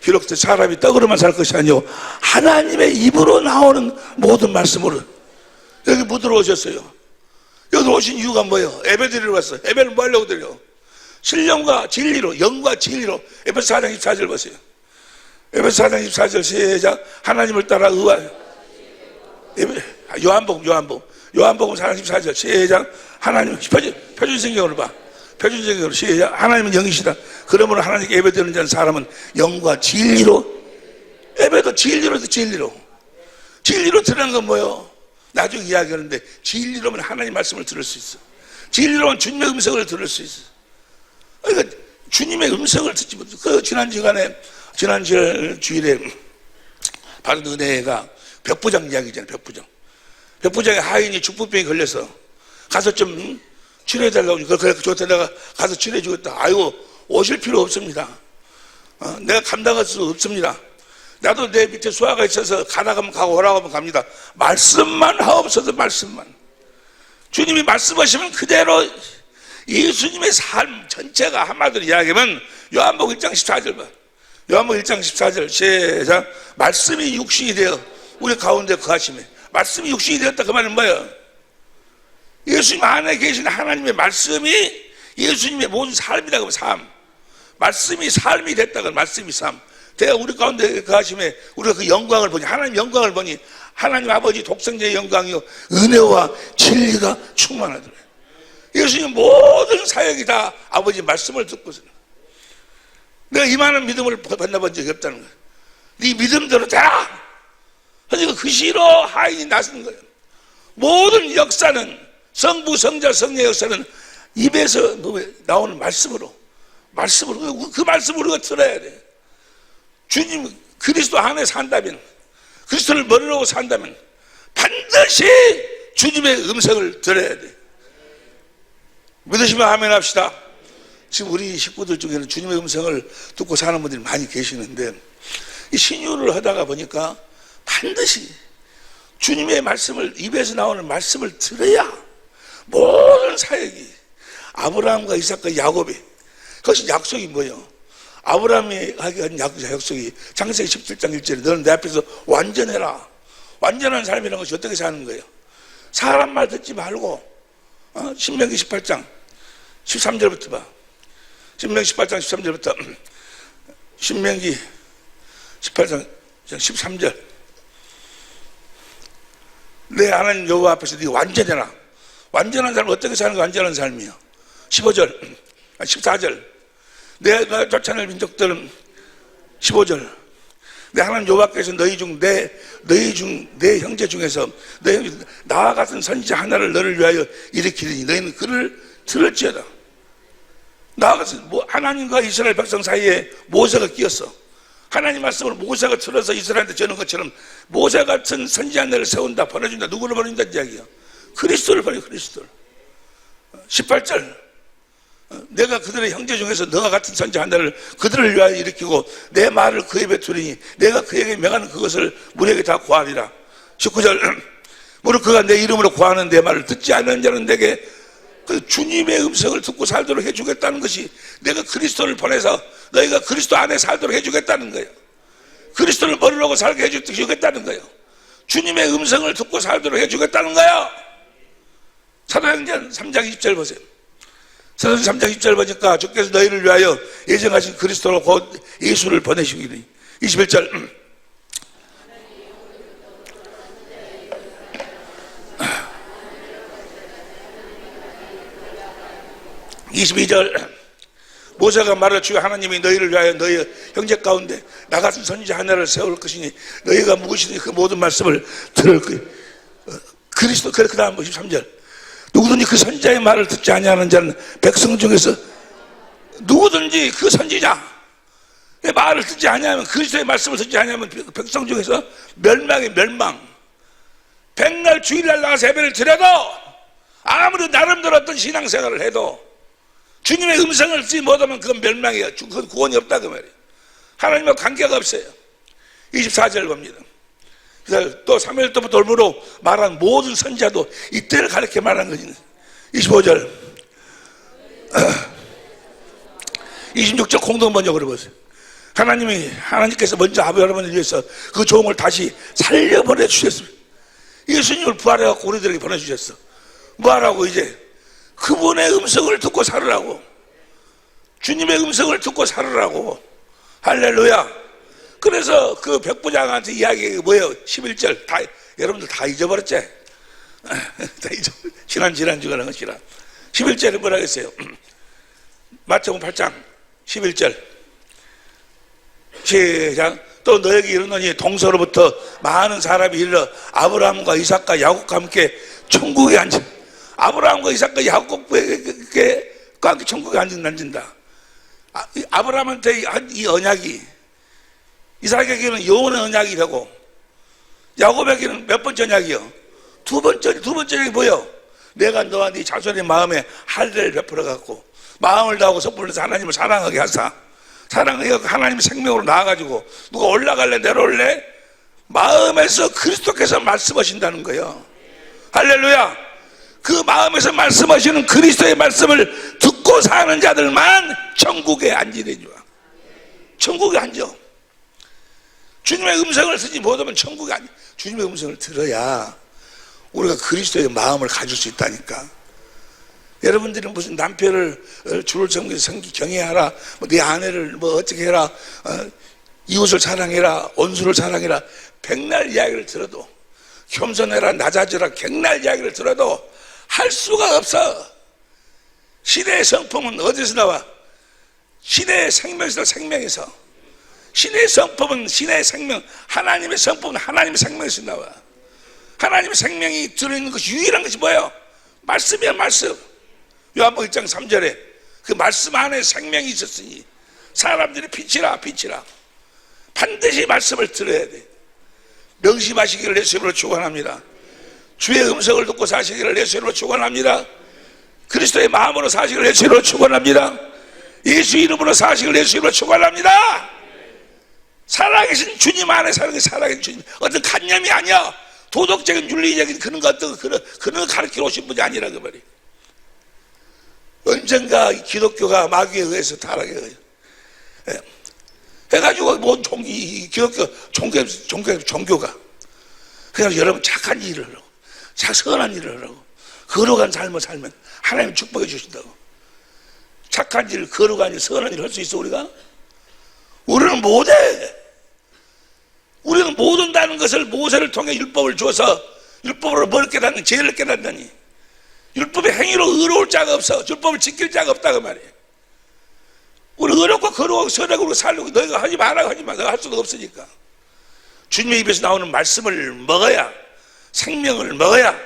기록된 사람이 떡으로만 살 것이 아니요 하나님의 입으로 나오는 모든 말씀으로. 여기 뭐 들어오셨어요? 여기 오신 이유가 뭐예요? 예배 드리러 왔어요. 예배를 뭐 하려고 드려? 신령과 진리로, 영과 진리로. 에베소 4장 24절 보세요. 에베소 4장 24절 시작. 하나님을 따라 의하여. 요한복음 4장 24절 시작. 하나님, 표준성경으로 봐. 표준성경으로 시작. 하나님은 영이시다. 그러므로 하나님께 예배드리는 자는 사람은 영과 진리로. 예배도 진리로 드리는 건 뭐예요? 나중에 이야기하는데 진리로면 하나님 말씀을 들을 수 있어. 진리로면 주님의 음성을 들을 수 있어. 그러니까 주님의 음성을 듣지 못해. 그 지난 주일에 받은 은혜가 벽부장 이야기잖아요. 벽부장의 하인이 중풍병에 걸려서 가서 좀 치료해달라고. 그래 좋다. 내가 가서 치료해주겠다. 아이고 오실 필요 없습니다. 내가 감당할 수 없습니다. 나도 내 밑에 수하가 있어서 가라 하면 가고 오라고 하면 갑니다. 말씀만 하옵소서. 말씀만. 주님이 말씀하시면 그대로 예수님의 삶 전체가 한마디로 이야기하면 요한복음 1장 14절 봐. 요한복음 1장 14절 시작. 말씀이 육신이 되어 우리 가운데 거하시매. 말씀이 육신이 되었다 그 말은 뭐예요? 예수님 안에 계신 하나님의 말씀이 예수님의 모든 삶이라고. 삶. 말씀이 삶이 됐다고. 말씀이 삶. 대가 우리 가운데 거하심에 우리가 그 영광을 보니, 하나님 영광을 보니 하나님 아버지 독생자의 영광이요 은혜와 진리가 충만하더라. 예수님 모든 사역이 다 아버지 말씀을 듣고서 내가 이만한 믿음을 만나본 적이 없다는 거예요. 네 믿음대로 되라. 그러니까 그 시로 하인이 나선 거예요. 모든 역사는 성부, 성자, 성령의 역사는 입에서 나오는 말씀으로 그 말씀을 우리가 들어야 돼. 주님 그리스도 안에 산다면, 그리스도를 머리로 산다면 반드시 주님의 음성을 들어야 돼. 믿으시면 아멘 합시다. 지금 우리 식구들 중에는 주님의 음성을 듣고 사는 분들이 많이 계시는데, 이 신유를 하다가 보니까 반드시 주님의 말씀을, 입에서 나오는 말씀을 들어야 모든 사역이, 아브라함과 이삭과 야곱이, 그것이 약속이 뭐예요? 아브라함이 하게 한 약속이 창세기 17장 1절에 너는 내 앞에서 완전해라. 완전한 삶이라는 것이 어떻게 사는 거예요? 사람 말 듣지 말고, 신명기 18장 13절부터 봐. 신명기 18장 13절부터 신명기 18장 13절. 내 하나님 여호와 앞에서 네가 완전해라. 완전한 삶은 어떻게 사는 거? 완전한 삶이요. 15절 14절 내가 쫓아낼 민족들은 15절 내 하나님 여호와께서 너희 중 내 형제 중에서 나와 같은 선지자 하나를 너를 위하여 일으키리니 너희는 그를 들을지어다. 나와 같은 하나님과 이스라엘 백성 사이에 모세가 끼었어. 하나님 말씀을 모세가 들어서 이스라엘한테 전한 것처럼 모세 같은 선지자 하나를 세운다, 보내준다. 누구를 보내준다는 이야기야? 그리스도를 보내. 그리스도를. 18절 내가 그들의 형제 중에서 너와 같은 선지자 하나를 그들을 위하여 일으키고 내 말을 그에 뱉으리니 내가 그에게 명하는 그것을 우리에게 다 고하리라. 19절 무릇 그가 내 이름으로 고하는 내 말을 듣지 않는 자는 내게 그 주님의 음성을 듣고 살도록 해주겠다는 것이, 내가 그리스도를 보내서 너희가 그리스도 안에 살도록 해주겠다는 거예요. 그리스도를 머리로 살게 해주겠다는 거예요. 주님의 음성을 듣고 살도록 해주겠다는 거예요. 사도행전 3장 20절 보세요. 사도행전 3장 20절 보니까 주께서 너희를 위하여 예정하신 그리스도로 곧 예수를 보내시기니. 21절 22절 모세가 말할 주여 하나님이 너희를 위하여 너희 형제 가운데 나 같은 선지자 하나를 세울 것이니 너희가 묵으시니 그 모든 말씀을 들을 거예요. 그리스도. 그 다음 23절 누구든지 그 선지자의 말을 듣지 아니하는 자는 백성 중에서 누구든지 그 선지자의 말을 듣지 아니하면, 그리스도의 말씀을 듣지 아니하면 백성 중에서 멸망의 멸망. 백날 주일날 나가서 예배를 드려도 아무리 나름대로 어떤 신앙생활을 해도 주님의 음성을 듣지 못하면 그건 멸망이에요. 그건 구원이 없다 그 말이에요. 하나님과 관계가 없어요. 24절 봅니다. 그래서 또 사무엘 때부터 올무로 말한 모든 선지자도 이때를 가리켜 말한 거지. 25절 26절 공동 번역으로 보세요. 하나님께서 먼저 아브라함을 위해서 그 종을 다시 살려 보내주셨습니다. 예수님을 부활해갖고 우리들에게 보내주셨어. 뭐하라고? 이제 그분의 음성을 듣고 살으라고. 주님의 음성을 듣고 살으라고. 할렐루야. 그래서 그 백부장한테 이야기가 뭐예요? 11절 여러분들 다 잊어버렸지? 지난주가 나은 것이라. 11절에 뭐라 했어요? 마태복음 8장 11절 시작. 또 너에게 이르노니 동서로부터 많은 사람이 이르러 아브라함과 이삭과 야곱과 함께 천국에 앉아. 아브라함과 이삭과 야곱과 함께 천국에 앉는다. 아브라함한테 이 언약이 이삭에게는 영원의 언약이 되고 야곱에게는 몇 번째 언약이요? 두 번째 언약이 뭐예요? 내가 너와 네 자손의 마음에 할례를 베풀어 갖고 마음을 다하고 섣불려서 하나님을 사랑하게 하사 사랑해요. 하나님의 생명으로 나와가지고 누가 올라갈래 내려올래 마음에서 그리스도께서 말씀하신다는 거예요. 할렐루야. 그 마음에서 말씀하시는 그리스도의 말씀을 듣고 사는 자들만 천국에 앉으리라. 천국에 앉아. 주님의 음성을 듣지 못하면 천국에 앉아. 주님의 음성을 들어야 우리가 그리스도의 마음을 가질 수 있다니까. 여러분들은 무슨 남편을 주를 섬기서 경외하라, 네 아내를 어떻게 해라, 이웃을 사랑해라, 원수를 사랑해라, 백날 이야기를 들어도, 겸손해라, 낮아져라, 객날 이야기를 들어도 할 수가 없어. 신의 성품은 어디서 나와? 신의 생명에서, 생명에서. 신의 성품은 신의 생명, 하나님의 성품은 하나님의 생명에서 나와. 하나님의 생명이 들어있는 것이 유일한 것이 뭐예요? 말씀이야, 말씀. 요한복음 1장 3절에 그 말씀 안에 생명이 있었으니 사람들이 빛이라, 빛이라. 반드시 말씀을 들어야 돼. 명심하시기를 예수 이름으로 축원합니다. 주의 음성을 듣고 사시기를 예수 이름으로 축원합니다. 그리스도의 마음으로 사시기를 예수 이름으로 축원합니다. 예수 이름으로 사시기를 예수 이름으로 축원합니다. 살아계신 주님 안에 살아계신 주님. 어떤 관념이 아니야. 도덕적인 윤리적인 그런 거 어떤 그런 거 가르치러 오신 분이 아니라 그 말이에요. 언젠가 기독교가 마귀에 의해서 타락해 해가지고 뭔 기독교 종교가 그래서 여러분 착한 일을 하라고, 선한 일을 하라고, 거룩한 삶을 살면 하나님 축복해 주신다고. 착한 일, 거룩한 일, 선한 일을 할 수 있어 우리가? 우리는 못해. 우리는 못 온다는 것을 모세를 통해 율법을 줘서 율법으로 뭘 깨닫는, 죄를 깨닫다니. 율법의 행위로 의로울 자가 없어. 율법을 지킬 자가 없다 그 말이에요. 우리 의롭고 거룩하고 선하고 살려고 너희가 하지 말라고 하지 마. 너가 할 수도 없으니까. 주님의 입에서 나오는 말씀을 먹어야, 생명을 먹어야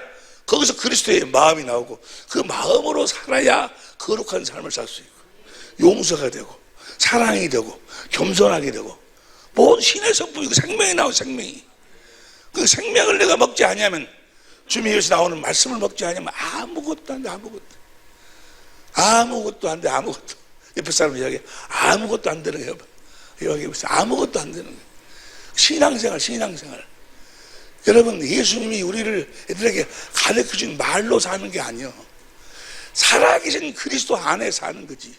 거기서 그리스도의 마음이 나오고 그 마음으로 살아야 거룩한 삶을 살 수 있고 용서가 되고 사랑이 되고 겸손하게 되고 모든 신의 성품이고 생명이 나오고 생명이. 그 생명을 내가 먹지 않으면 주님의 입에서 나오는 말씀을 먹지 않으면 아무것도 안 돼. 아무것도 안 돼. 아무것도. 옆에 사람 이야기해. 아무것도 안 되는 거예요. 여기 보세요. 아무것도 안 되는 거예요. 신앙생활. 여러분, 예수님이 우리를 애들에게 가르쳐준 말로 사는 게 아니에요. 살아계신 그리스도 안에 사는 거지.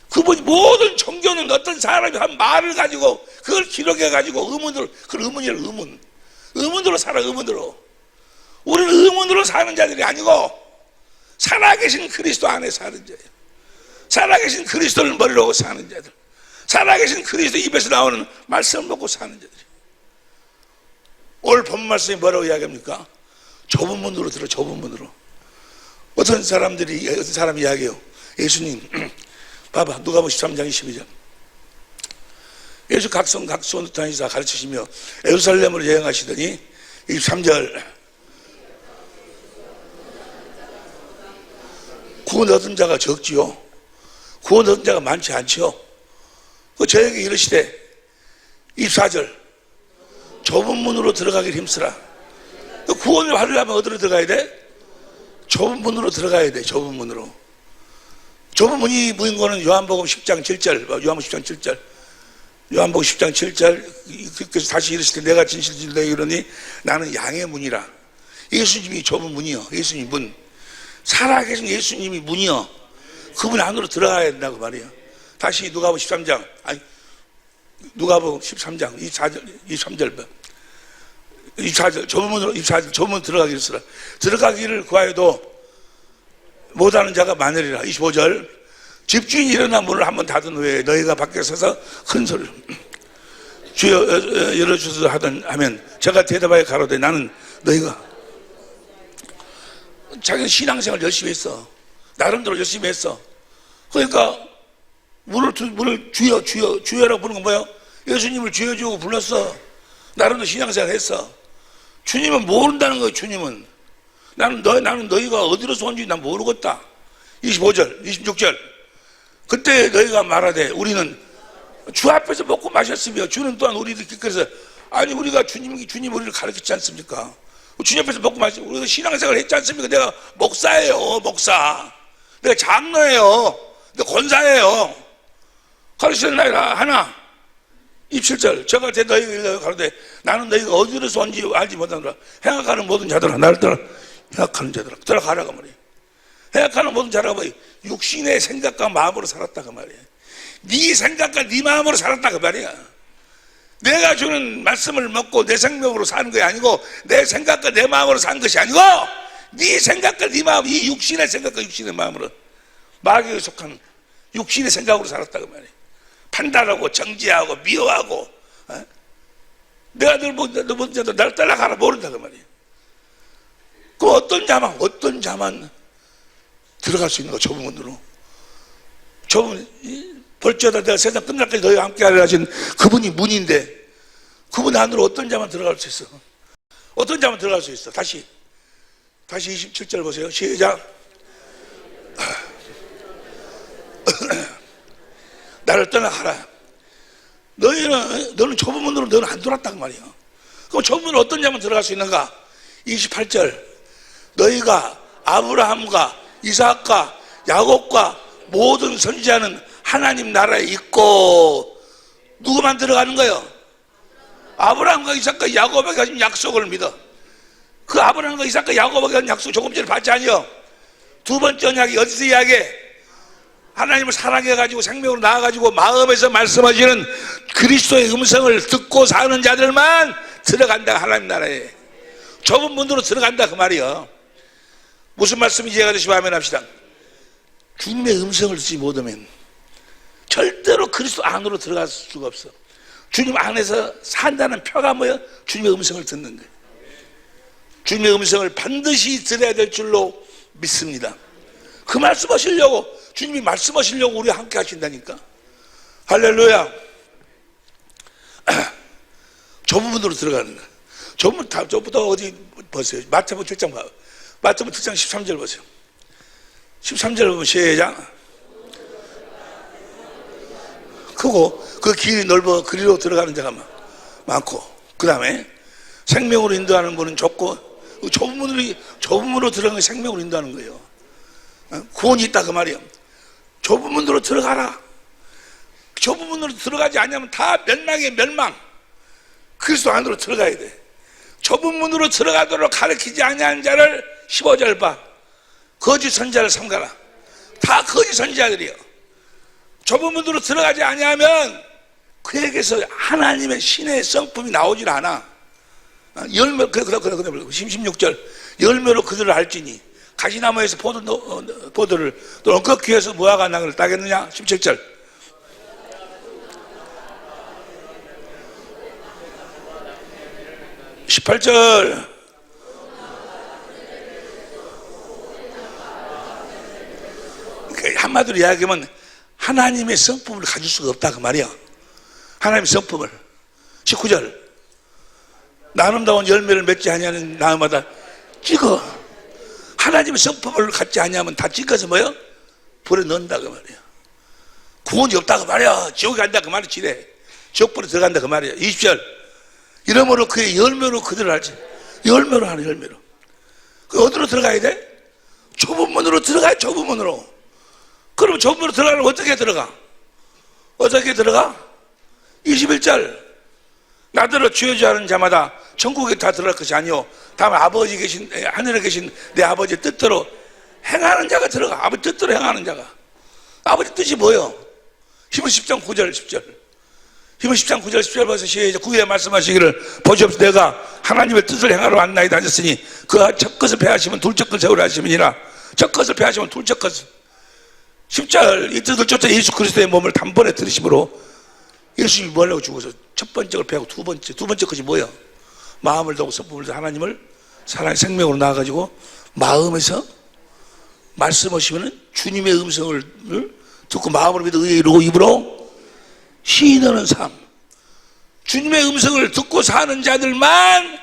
그분 모든 종교는 어떤 사람이 한 말을 가지고 그걸 기록해가지고 의문으로, 그걸 의문이라 의문. 의문으로 살아, 의문으로. 우리는 의문으로 사는 자들이 아니고 살아계신 그리스도 안에 사는 자예요. 살아계신 그리스도를 머리로 하고 사는 자들. 살아계신 그리스도 입에서 나오는 말씀을 먹고 사는 자들이. 오늘 본 말씀이 뭐라고 이야기합니까? 좁은 문으로 들어, 좁은 문으로. 어떤 사람이 이야기해요. 예수님, 봐봐. 누가복음 13장 22절. 예수 각성 다니사 가르치시며 예루살렘으로 여행하시더니 23절. 구원 얻은 자가 적지요. 구원 얻은 자가 많지 않지요. 저에게 이르시되 24절. 좁은 문으로 들어가기를 힘쓰라. 구원을 하려면 어디로 들어가야 돼? 좁은 문으로 들어가야 돼. 좁은 문으로. 좁은 문이 무인 거는 요한복음 10장 7절. 요한복음 10장 7절. 요한복음 10장 7절. 그래서 다시 이르시되 내가 진실로 너희에게 이르노니 나는 양의 문이라. 예수님이 좁은 문이요. 예수님 문. 살아계신 예수님이 문이요. 그분 안으로 들어가야 된다고 말이에요. 다시 누가복음 13장. 아니, 누가복음 13장 23절. 24절. 좁은 문으로 24절. 좁은 문 들어가기를 쓰라. 들어가기를 구하여도 못하는 자가 많으리라. 25절. 집주인이 일어나 문을 한번 닫은 후에 너희가 밖에 서서 큰 소리로 주여 열어주소서 하면 제가 대답하여 가로되 나는 너희가 자기는 신앙생활 열심히 했어. 나름대로 열심히 했어. 그러니까 문을 주여라고 부르는 건 뭐예요? 예수님을 주여주고 불렀어. 나름대로 신앙생활 했어. 주님은 모른다는 거예요. 주님은 나는 너희가 어디로서 온지 난 모르겠다. 25절 26절. 그때 너희가 말하되 우리는 주 앞에서 먹고 마셨으며 주는 또한 우리들 길거리에서 아니 우리가 주님 우리를 가르치지 않습니까? 주님 앞에서 먹고 마시고 우리가 신앙생활 했지 않습니까? 내가 목사예요. 목사. 내가 장로예요. 내가 권사예요. 가르치는 나이라 하나 27절 저가 대 너희가 가로되 나는 너희가 어디로서 온지 알지 못하노라. 행악하는 모든 자들아 나를 따라. 행악하는 자들아 들어가라고 말이야. 행악하는 모든 자들아 육신의 생각과 마음으로 살았다 그 말이야. 네 생각과 네 마음으로 살았다 그 말이야. 내가 주는 말씀을 먹고 내 생명으로 사는 것이 아니고 내 생각과 내 마음으로 사는 것이 아니고 네 생각과 네 마음, 이 육신의 생각과 육신의 마음으로 마귀에 속한 육신의 생각으로 살았다 그 말이야. 판단하고 정죄하고 미워하고 내가 널 나를 따라가라 모른다 그 말이야. 그 어떤 자만 들어갈 수 있는 거 좁은 문으로. 좁은 벌죄다 내가 세상 끝날까지 너희와 함께하리라 하신 그분이 문인데 그분 안으로 어떤 자만 들어갈 수 있어. 어떤 자만 들어갈 수 있어. 다시 27절 보세요. 시작. 나를 떠나가라. 너는 좁은 문으로 너는 안 들어왔단 말이야. 그럼 좁은 문으로 어떤 자만 들어갈 수 있는가? 28절. 너희가 아브라함과 이삭과 야곱과 모든 선지자는 하나님 나라에 있고 누구만 들어가는 거예요? 아브라함과 이삭과 야곱에게 가진 약속을 믿어. 그 아브라함과 이삭과 야곱에게 가진 약속 조금 전에 봤지 아니요? 두 번째 언약이 어디서 이야기해? 하나님을 사랑해가지고 생명으로 나아가지고 마음에서 말씀하시는 그리스도의 음성을 듣고 사는 자들만 들어간다. 하나님 나라에 좁은 문으로 들어간다 그 말이요. 무슨 말씀인지 이해가 되시면 아멘 합시다. 주님의 음성을 듣지 못하면 절대로 그리스도 안으로 들어갈 수가 없어. 주님 안에서 산다는 표가 뭐예요? 주님의 음성을 듣는 거예요. 주님의 음성을 반드시 들어야 될 줄로 믿습니다. 그 말씀하시려고 주님이 말씀하시려고 우리와 함께 하신다니까. 할렐루야. 좁은 문으로 들어가는 거야. 좁은 문 저부터 어디 보세요. 마태복음 7장 봐. 마태복음 7장 13절 보세요. 13절 보면 시작. 크고 그 길이 넓어 그리로 들어가는 자가 많고 그 다음에 생명으로 인도하는 문은 좁고 좁은 문으로 들어가는 게 생명으로 인도하는 거예요. 구원이 있다 그 말이에요. 좁은 문으로 들어가라. 좁은 문으로 들어가지 않으면 다 멸망의 멸망. 그리스도 안으로 들어가야 돼. 좁은 문으로 들어가도록 가르치지 아니하는 자를 15절 봐. 거짓 선지자를 삼가라. 다 거짓 선지자들이요. 좁은 문으로 들어가지 아니하면 그에게서 하나님의 신의 성품이 나오질 않아. 열매, 16절. 열매로 그들을 알지니 가시나무에서 포도를 또 엉겅퀴에서 무화과 나무를 따겠느냐? 17절. (18절) 한마디로 이야기하면 하나님의 성품을 가질 수가 없다 그 말이야. 하나님의 성품을. 19절. 아름다운 열매를 맺지 아니하는 나무마다 찍어. 하나님의 성품을 갖지 아니하면 다 찍어서 뭐요? 불에 넣는다 그 말이야. 구원이 없다 그 말이야. 지옥에 간다 그 말이 지래. 지옥불에 들어간다 그 말이야. 20절. 이러므로 그의 열매로 그들을 알지. 열매로 하는 열매로. 그 어디로 들어가야 돼? 좁은 문으로 들어가야. 좁은 문으로. 그럼 좁은 문으로 들어가면 어떻게 들어가? 어떻게 들어가? 21절. 나더러 주여주하는 자마다 천국에 다 들어갈 것이 아니요 다만 아버지 계신 하늘에 계신 내 아버지의 뜻대로 행하는 자가 들어가. 아버지 뜻대로 행하는 자가. 아버지 뜻이 뭐예요? 히브리 10장 9절 10절. 히브리 10장 9절 10절 벌써 시작. 구에 말씀하시기를 보시옵소서 내가 하나님의 뜻을 행하러 왔나이다 하셨으니 그 첫 것을 패하시면 둘째 것을 세우라 하시니라. 첫 것을 패하시면 둘째 것을. 10절 이 뜻을 쫓아 예수 그리스도의 몸을 단번에 들으심으로 예수님이 뭐라고 죽어서 첫 번째 걸 패하고 두 번째 것이 뭐예요? 마음을 두고 성품을 두고 하나님을 사랑의 생명으로 나아가지고 마음에서 말씀하시면 주님의 음성을 듣고 마음으로 믿어 의에 이루고 입으로 시인하는 삶. 주님의 음성을 듣고 사는 자들만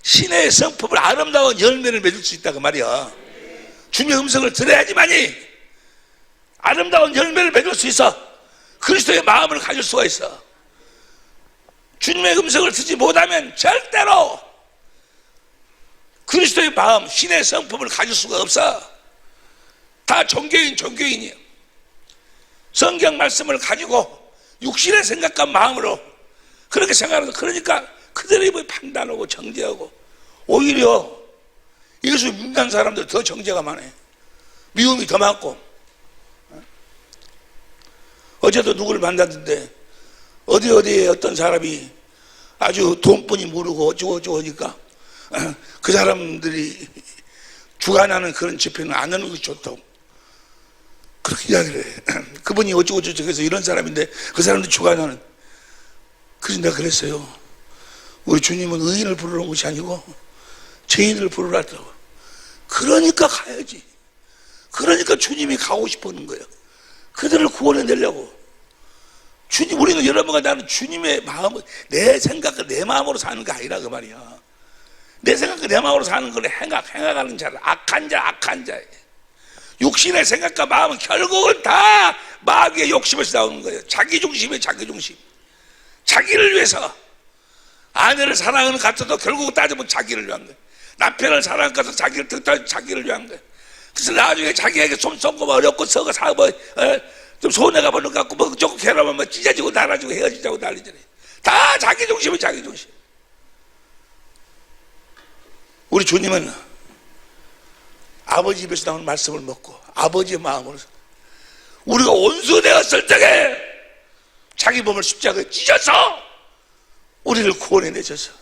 신의 성품을 아름다운 열매를 맺을 수 있다 그 말이야. 주님의 음성을 들어야지만이 아름다운 열매를 맺을 수 있어. 그리스도의 마음을 가질 수가 있어. 주님의 음성을 듣지 못하면 절대로 그리스도의 마음, 신의 성품을 가질 수가 없어. 다 종교인이에요. 성경 말씀을 가지고 육신의 생각과 마음으로 그렇게 생각하는 거. 그러니까 그들의 입을 판단하고 정죄하고, 오히려 예수 믿는 사람들 더 정죄가 많아요. 미움이 더 많고. 어제도 누구를 만났는데 어디에 어떤 사람이 아주 돈뿐이 모르고 어쩌고 하니까 그 사람들이 주관하는 그런 집회는 안 하는 것이 좋다고 그렇게 이야기를 해. 그분이 어쩌고 해서 이런 사람인데 그 사람들이 주관하는. 그래서 내가 그랬어요. 우리 주님은 의인을 부르는 것이 아니고 죄인을 부르라더라고. 그러니까 가야지. 그러니까 주님이 가고 싶어하는 거예요. 그들을 구원해내려고. 주님, 우리는 여러분과 나는 주님의 마음을, 내 생각과 내 마음으로 사는 게 아니라 그 말이야. 내 생각과 내 마음으로 사는 걸 행하는 자를 악한 자. 육신의 생각과 마음은 결국은 다 마귀의 욕심에서 나오는 거예요. 자기 중심. 자기를 위해서. 아내를 사랑하는 것 같아도 결국 따지면 자기를 위한 거예요. 남편을 사랑하는 것 같아도 자기를 위한 거예요. 그래서 나중에 자기에게 좀 썩고 어렵고 서고 사고 좀 손해가 보는 것 같고 뭐 조금 괴로우면 찢어지고 나눠지고 헤어지자고 난리잖아요. 다 자기 중심. 우리 주님은 아버지 입에서 나오는 말씀을 먹고 아버지의 마음으로 우리가 온수되었을 적에 자기 몸을 십자가에 찢어서 우리를 구원해내셔서,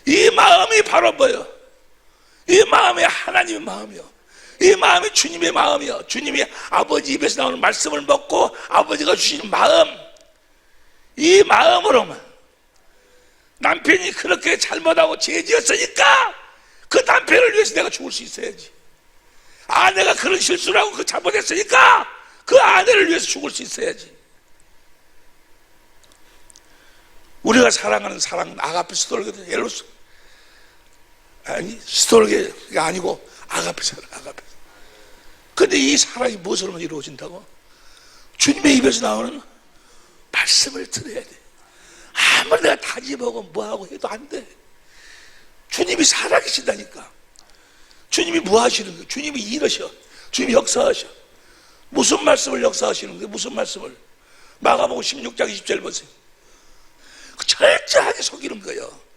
이 마음이 바로 뭐예요? 이 마음이 하나님의 마음이요. 이 마음이 주님의 마음이요. 주님이 아버지 입에서 나오는 말씀을 먹고 아버지가 주신 마음, 이 마음으로만 남편이 그렇게 잘못하고 죄지었으니까 그 남편을 위해서 내가 죽을 수 있어야지. 아내가 그런 실수를 하고 그 잘못했으니까 그 아내를 위해서 죽을 수 있어야지. 우리가 사랑하는 사랑은 아가페 스토르게도 엘로스, 아니 스토르게가 아니고 아가페 사랑, 아가페. 근데 이 사랑이 무엇으로만 이루어진다고? 주님의 입에서 나오는 말씀을 들어야 돼. 아무리 내가 다짐하고 뭐하고 해도 안 돼. 주님이 살아계신다니까. 주님이 뭐 하시는 거예요? 주님이 일하셔. 주님이 역사하셔. 무슨 말씀을 역사하시는 거예요? 무슨 말씀을? 마가복음 16장 20절 보세요. 철저하게 속이는 거예요.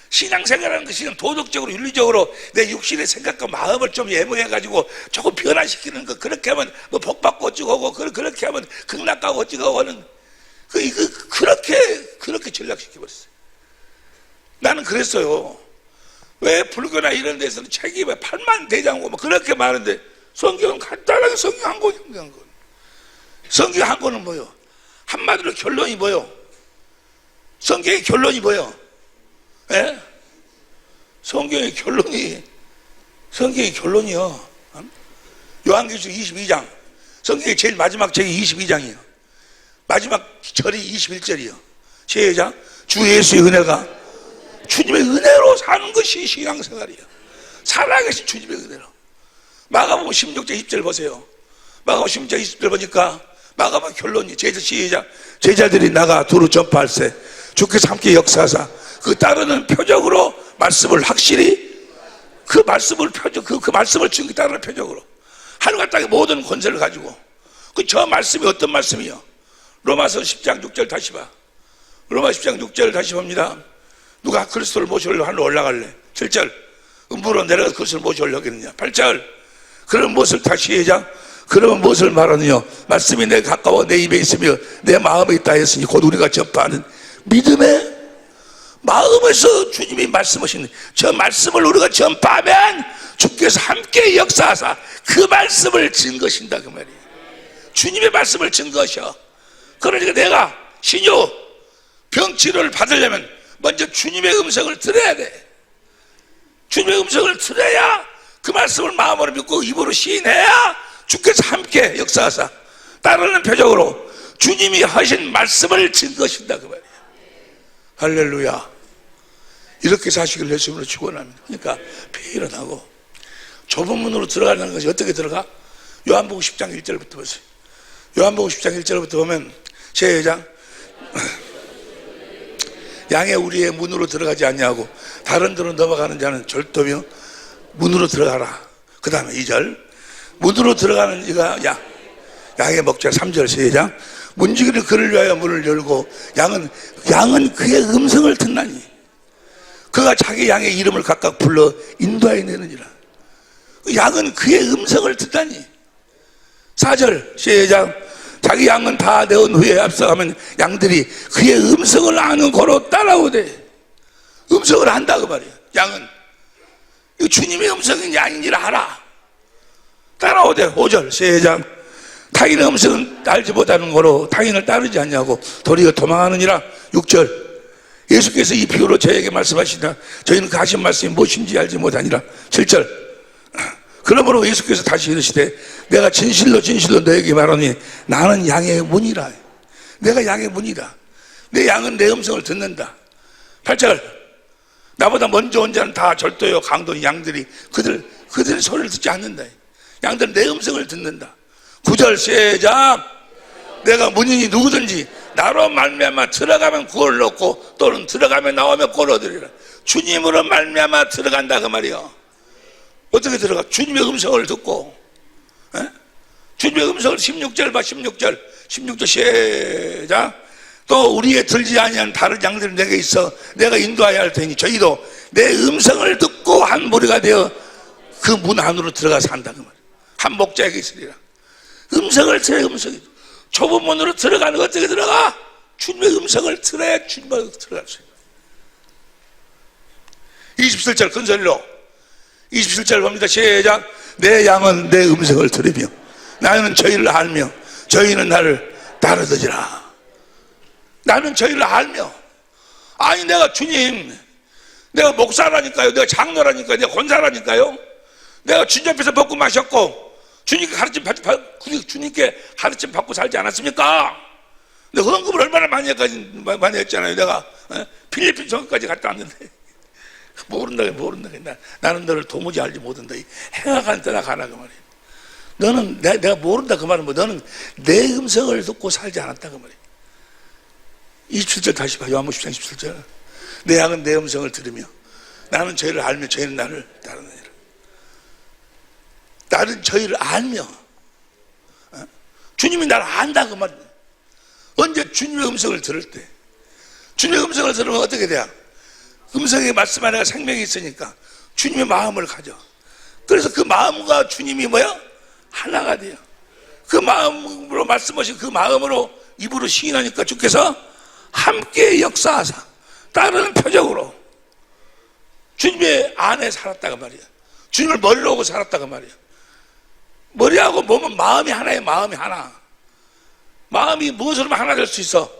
신앙생활하는 것이 도덕적으로 윤리적으로 내 육신의 생각과 마음을 좀 예모해가지고 조금 변화시키는 거. 그렇게 하면 뭐 복받고 어쩌고 하고 그렇게 하면 극락가고 어쩌고 하는 그렇게 전락시켜버렸어요. 나는 그랬어요. 왜 불교나 이런 데서는 책이 왜 8만 대장고 뭐 그렇게 많은데 성경은 간단하게 성경 한 권. 성경 한 권은 뭐예요? 한마디로 결론이 뭐예요? 성경의 결론이 뭐예요? 예? 성경의 결론이요. 요한계시록 22장. 성경의 제일 마지막 책이 22장이에요. 마지막 절이 21절이에요. 시작. 주 예수의 은혜가, 주님의 은혜로 사는 것이 신앙생활이에요. 살아계신 주님의 은혜로. 마가복음 16장 20절 보세요. 마가복음 16장 20절 보니까 마가복음 결론이 시작. 제자들이 나가 두루 전파할세 주께서 함께 역사하사 그 따르는 표적으로 말씀을 확실히 그 말씀을 증거 따르는 표적으로 하늘과 땅의 모든 권세를 가지고 저 말씀이 어떤 말씀이요? 로마서 10장 6절 다시 봐. 로마 10장 6절 다시 봅니다. 누가 그리스도를 모시려고 하늘로 올라갈래? 7절 음부로 내려가서 그리스도를 모시려고 하겠느냐? 8절 그럼 무엇을 다시 시작. 그러면 무엇을 말하느냐? 말씀이 내 가까워 내 입에 있으며 내 마음에 있다 했으니 곧 우리가 전파하는 믿음의 마음에서 주님이 말씀하신 저 말씀을 우리가 전파하면 주께서 함께 역사하사 그 말씀을 증거하신다 그 말이에요. 주님의 말씀을 증거하셔. 그러니까 내가 신유 병치료를 받으려면 먼저 주님의 음성을 들어야 돼. 주님의 음성을 들어야 그 말씀을 마음으로 믿고 입으로 시인해야 주께서 함께 역사하사 따르는 표적으로 주님이 하신 말씀을 증거하신다 그 말이에요. 할렐루야. 이렇게 사시길 예수님으로 축원합니다. 그러니까 일어나고 좁은 문으로 들어가는 것이 어떻게 들어가? 요한복음 10장 1절부터 보세요. 요한복음 10장 1절부터 보면 시작. 양의 우리의 문으로 들어가지 아니하고 다른 데로 넘어가는 자는 절도며 문으로 들어가라. 그 다음에 2절 문으로 들어가는 이가 양의 목자 3절 시작. 문지기를 그를 위하여 문을 열고 양은 그의 음성을 듣나니 그가 자기 양의 이름을 각각 불러 인도하여 내느니라. 양은 그의 음성을 듣다니. 4절 시작. 자기 양은 다 내온 후에 앞서가면 양들이 그의 음성을 아는 고로 따라오되. 음성을 안다 그 말이야. 양은 이 주님의 음성인지 아닌지를 알아. 따라오되. 5절 시작. 타인의 음성은 알지 못하는 거로 타인을 따르지 않냐고 도리어 도망하느니라. 6절 예수께서 이 비유로 저에게 말씀하시나 저희는 그 하신 말씀이 무엇인지 알지 못하니라. 7절 그러므로 예수께서 다시 이르시되 내가 진실로 진실로 너에게 말하니 나는 양의 문이라. 내가 양의 문이다. 내 양은 내 음성을 듣는다. 8절 나보다 먼저 온 자는 다 절도요 강도니 양들이 그들 소리를 듣지 않는다. 양들은 내 음성을 듣는다. 9절 시작. 내가 문이니 누구든지 나로 말미암아 들어가면 구원을 얻고 또는 들어가면 나오면 구원을 얻으리라. 주님으로 말미암아 들어간다 그 말이요. 어떻게 들어가? 주님의 음성을 듣고. 에? 주님의 음성을 16절 봐. 16절 시작. 또 우리의 들지 아니한 다른 양들이 내게 있어 내가 인도하여야 할 테니 저희도 내 음성을 듣고 한 무리가 되어 그 문 안으로 들어가서 한다 그 말이야. 한 목자에게 있으리라. 음성을 들어야 음성이. 좁은 문으로 들어가는 거 어떻게 들어가? 주님의 음성을 들어야 주님을 들어갈 수 있어요. 27절 큰 소리로 27절 봅니다. 시작. 내 양은 내 음성을 들으며 나는 저희를 알며 저희는 나를 따르더지라. 나는 저희를 알며. 아니 내가 주님 내가 목사라니까요. 내가 장로라니까요. 내가 권사라니까요. 내가 주님 앞에서 먹고 마셨고 주님께 가르침 받고 살지 않았습니까? 내가 헌금을 얼마나 많이 했잖아요. 내가 필리핀 성까지 갔다 왔는데 모른다. 나는 너를 도무지 알지 못한다. 해가 간 때나 가나 그 말이야. 너는 내가 모른다 그 말은 뭐 너는 내 음성을 듣고 살지 않았다 그 말이야. 27절 다시 봐. 요한복음 10장 27절. 내 양은 내 음성을 들으며 나는 저희를 알며 저희는 나를 따르느니라. 나는 저희를 알며 주님이 나를 안다 그 말이야. 언제 주님의 음성을 들을 때. 주님의 음성을 들으면 어떻게 돼요? 음성의 말씀 안에 생명이 있으니까 주님의 마음을 가져. 그래서 그 마음과 주님이 뭐야? 하나가 돼요. 그 마음으로 말씀하신 그 마음으로 입으로 시인하니까 주께서 함께 역사하사 따르는 표적으로 주님의 안에 살았다가 말이야. 주님을 머리로 하고 살았다가 말이야. 머리하고 몸은 마음이 하나예요. 마음이 하나. 마음이 무엇으로만 하나 될 수 있어?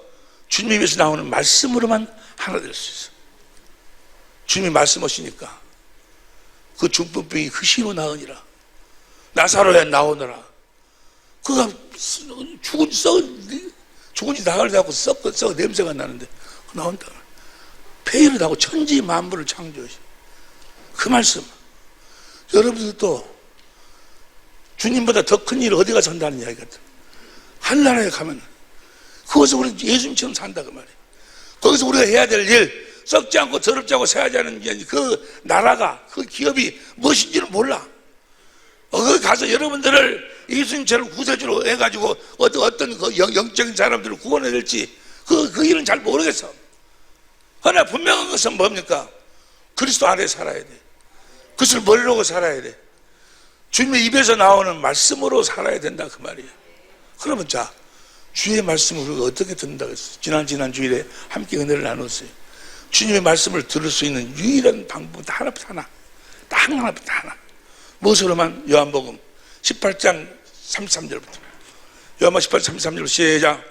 주님 입에서 나오는 말씀으로만 하나 될 수 있어. 주님이 말씀하시니까 그 중풍병이 흑시로 나으니라. 나사로야 나오너라. 그가 죽은지 나갈 때 하고 썩 냄새가 나는데 나온다. 폐를 하고 천지 만물을 창조하시. 그 말씀. 여러분들도 주님보다 더 큰 일을 어디가 전다는 이야기거든. 한나라에 가면 그것을 우리 예수님처럼 산다 그 말이에요. 거기서 우리가 해야 될 일, 썩지 않고 더럽지 않고 새하지 않은 그 나라가, 그 기업이 무엇인지는 몰라. 거기 가서 여러분들을 예수님처럼 구세주로 해가지고 어떤 그 영적인 사람들을 구원해야 될지 그 일은 잘 모르겠어. 그러나 분명한 것은 뭡니까? 그리스도 안에 살아야 돼. 그것을 머리로고 살아야 돼. 주님의 입에서 나오는 말씀으로 살아야 된다 그 말이에요. 그러면 자, 주의 말씀을 우리가 어떻게 듣는다고 했어요? 지난 주일에 함께 은혜를 나눴어요. 주님의 말씀을 들을 수 있는 유일한 방법은 딱 하나. 딱 하나. 무엇으로만? 요한복음 18장 33절부터. 요한복음 18장 33절 시작.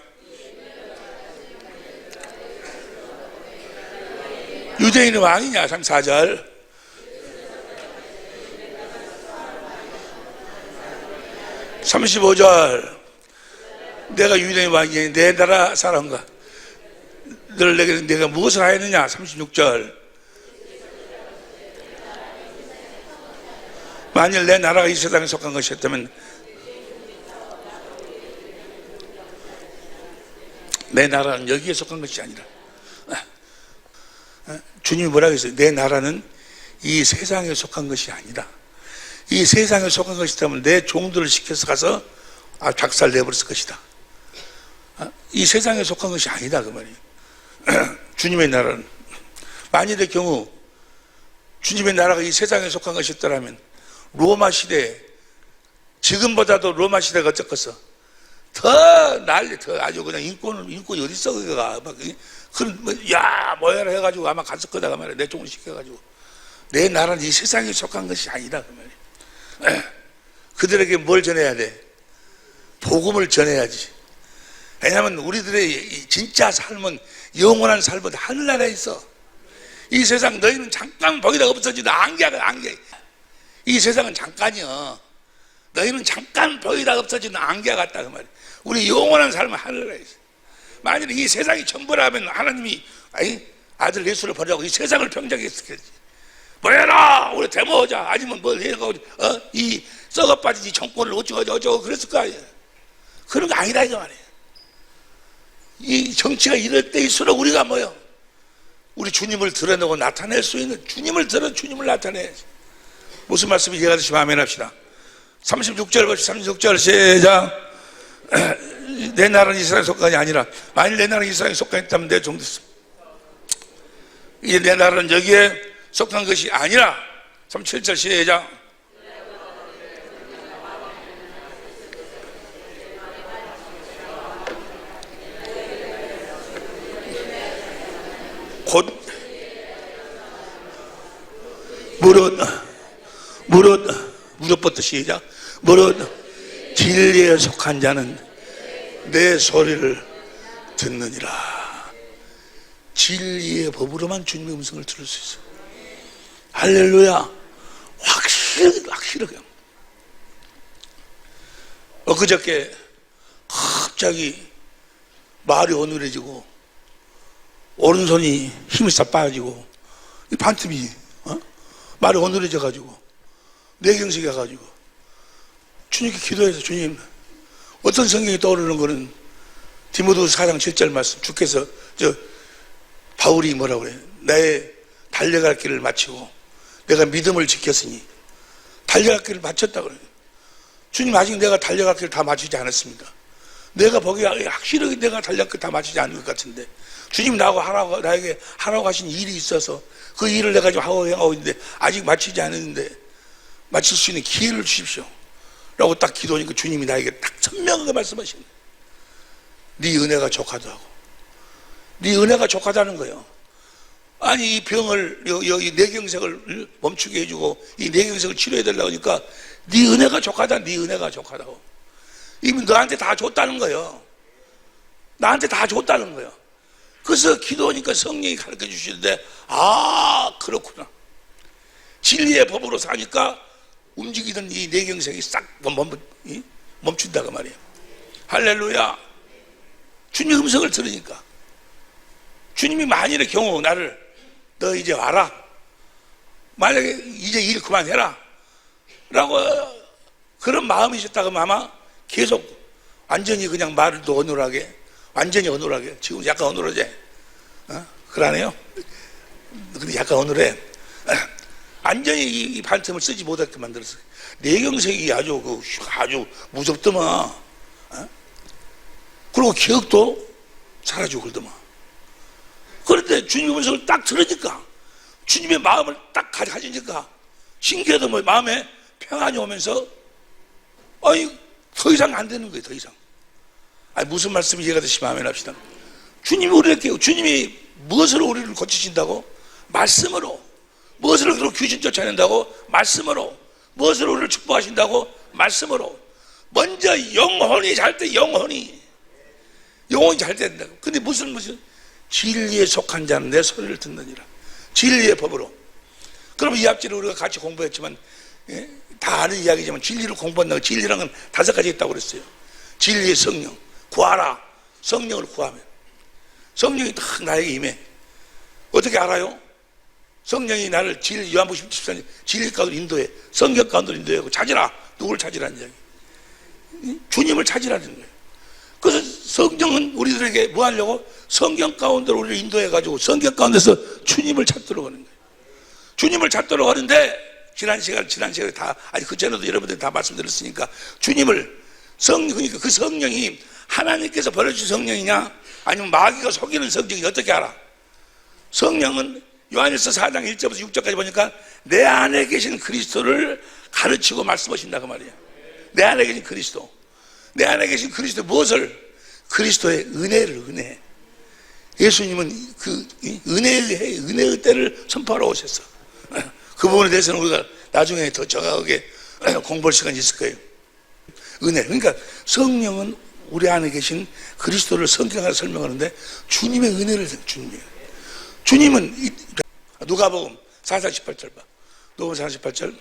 유대인은 왕이냐? 34절. (35절) 내가 유대인 왕이니 내 나라 사람과 너를 내가 무엇을 하였느냐? 36절 만일 내 나라가 이 세상에 속한 것이었다면 내 나라는 여기에 속한 것이 아니라 주님이 뭐라고 했어요? 내 나라는 이 세상에 속한 것이 아니다. 이 세상에 속한 것이라면 내 종들을 시켜서 가서 작살 내버렸을 것이다. 이 세상에 속한 것이 아니다 그 말이에요. 주님의 나라는 만일의 경우 주님의 나라가 이 세상에 속한 것이었더라면 로마 시대, 지금보다도 로마 시대가 어쩌겠어? 더 난리, 더 아주 그냥 인권이 어디 있어, 그거가. 막, 그런, 뭐야라 해가지고 아마 갔을 거다, 그 말이야. 내 쪽으로 시켜가지고. 내 나라는 이 세상에 속한 것이 아니다, 그 말이야. 그들에게 뭘 전해야 돼? 복음을 전해야지. 왜냐하면 우리들의 진짜 삶은, 영원한 삶은 하늘나라에 있어. 이 세상 너희는 잠깐 보이다가 없어지는 안개야, 안개. 이 세상은 잠깐이야. 너희는 잠깐 보이다가 없어지는 안개 같다 그 말이야. 우리 영원한 삶은 하늘나라에 있어. 만약에 이 세상이 전부라면 하나님이 아들 예수를 버리라고 이 세상을 평정했겠지. 뭐해라 우리 데모하자 아니면 뭘 해가지고 이 썩어 빠진 이 정권을 어쩌고 그랬을 거 아니야. 그런 거 아니다 이거 말이야. 이 정치가 이럴 때일수록 우리가 뭐요? 우리 주님을 드러내고 나타낼 수 있는 주님을 나타내야지. 무슨 말씀인지 이해가 되시면 아멘 합시다. 36절 봅시다. 36절 시작. 내 나라는 이스라엘 속간이 아니라 만일 내 나라는 이스라엘 속간이 있다면 내 종됐어. 이제 내 나라는 여기에 속한 것이 아니라 37절 시작. 곧 무릇부터 시작. 무릇 진리에 속한 자는 내 소리를 듣느니라. 진리의 법으로만 주님의 음성을 들을 수 있어. 할렐루야. 확실하게. 그저께 갑자기 말이 어눌해지고 오른손이 힘이 싹 빠지고 이 반틈이 말이 어눌해져가지고 뇌경색이 가가지고 주님께 기도해서 주님 어떤 성경이 떠오르는 거는 디모데후서 4장 7절 말씀 주께서 바울이 뭐라고 그래 나의 달려갈 길을 마치고 내가 믿음을 지켰으니 달려갈 길을 마쳤다고 그래요. 주님 아직 내가 달려갈 길을 다 마치지 않았습니다. 내가 보기에 확실하게 내가 달려갈 길을 다 마치지 않은 것 같은데 주님 나에게 하라고 하신 일이 있어서 그 일을 내가 지금 하고 있는데 아직 마치지 않았는데 마칠 수 있는 기회를 주십시오 라고 딱 기도하니까 주님이 나에게 딱 선명하게 말씀하시네. 네 은혜가 족하다고. 네 은혜가 족하다는 거예요. 아니 이 병을 이 뇌경색을 멈추게 해주고 이 뇌경색을 치료해 달라고 하니까 네 은혜가 족하다. 네 은혜가 족하다고. 이미 너한테 다 줬다는 거예요. 나한테 다 줬다는 거예요. 그래서 기도하니까 성령이 가르쳐 주시는데 그렇구나. 진리의 법으로 사니까 움직이던 이 뇌경색이 싹 멈춘다 그 말이에요. 할렐루야. 주님의 음성을 들으니까 주님이 만일의 경우 나를 너 이제 와라. 만약에 이제 일 그만해라 라고 그런 마음이셨다고 아마 계속 완전히 그냥 말도 어눌하게 완전히 어눌하게 지금 약간 어눌하지? 그러네요. 근데 약간 어눌해. 완전히 이 반틈을 쓰지 못하게 만들었어요. 뇌경색이 아주 무섭더만. 그리고 기억도 사라지고 그러더만. 그런데 주님의 음성을 딱 들으니까 주님의 마음을 딱 가지니까 신기하다 뭐 마음에 평안이 오면서 더 이상 안 되는 거예요. 더 이상. 무슨 말씀이 이해가 되시면 아멘 합시다. 주님이 무엇으로 우리를 고치신다고? 말씀으로. 무엇으로 그렇게 귀신 쫓아낸다고? 말씀으로. 무엇으로 우리를 축복하신다고? 말씀으로. 먼저 영혼이 잘 때 영혼이 잘 된다고. 근데 무슨 진리에 속한 자는 내 소리를 듣느니라. 진리의 법으로. 그럼 이 앞지를 우리가 같이 공부했지만 다 아는 이야기지만 진리를 공부한다고 진리라는 건 5가지 있다고 그랬어요. 진리의 성령 구하라. 성령을 구하면 성령이 딱 나에게 임해. 어떻게 알아요? 성령이 나를 요한복음 14장 진리 가운데 인도해. 성경 가운데 인도하고 찾으라. 누구를 찾으라는 이야기. 주님을 찾으라는 거예요. 그래서 성경은 우리들에게 뭐 하려고? 성경 가운데로 우리를 인도해가지고 성경 가운데서 주님을 찾도록 하는 거예요. 주님을 찾도록 하는데 지난 시간에 다 아니 그 전에도 여러분들이 다 말씀드렸으니까 주님을 그러니까 그 성령이 하나님께서 보내주신 성령이냐 아니면 마귀가 속이는 성령이 어떻게 알아? 성령은 요한일서 4장 1절부터 6절까지 보니까 내 안에 계신 그리스도를 가르치고 말씀하신다 그 말이야. 내 안에 계신 그리스도. 내 안에 계신 그리스도 무엇을? 그리스도의 은혜를, 은혜. 예수님은 그 은혜의 때를 선포하러 오셨어. 그 부분에 대해서는 우리가 나중에 더 정확하게 공부할 시간이 있을 거예요. 은혜. 그러니까 성령은 우리 안에 계신 그리스도를 성경으로 설명하는데 주님의 은혜를 주님은 누가복음 4장 18절 봐. 누가복음 4장 18절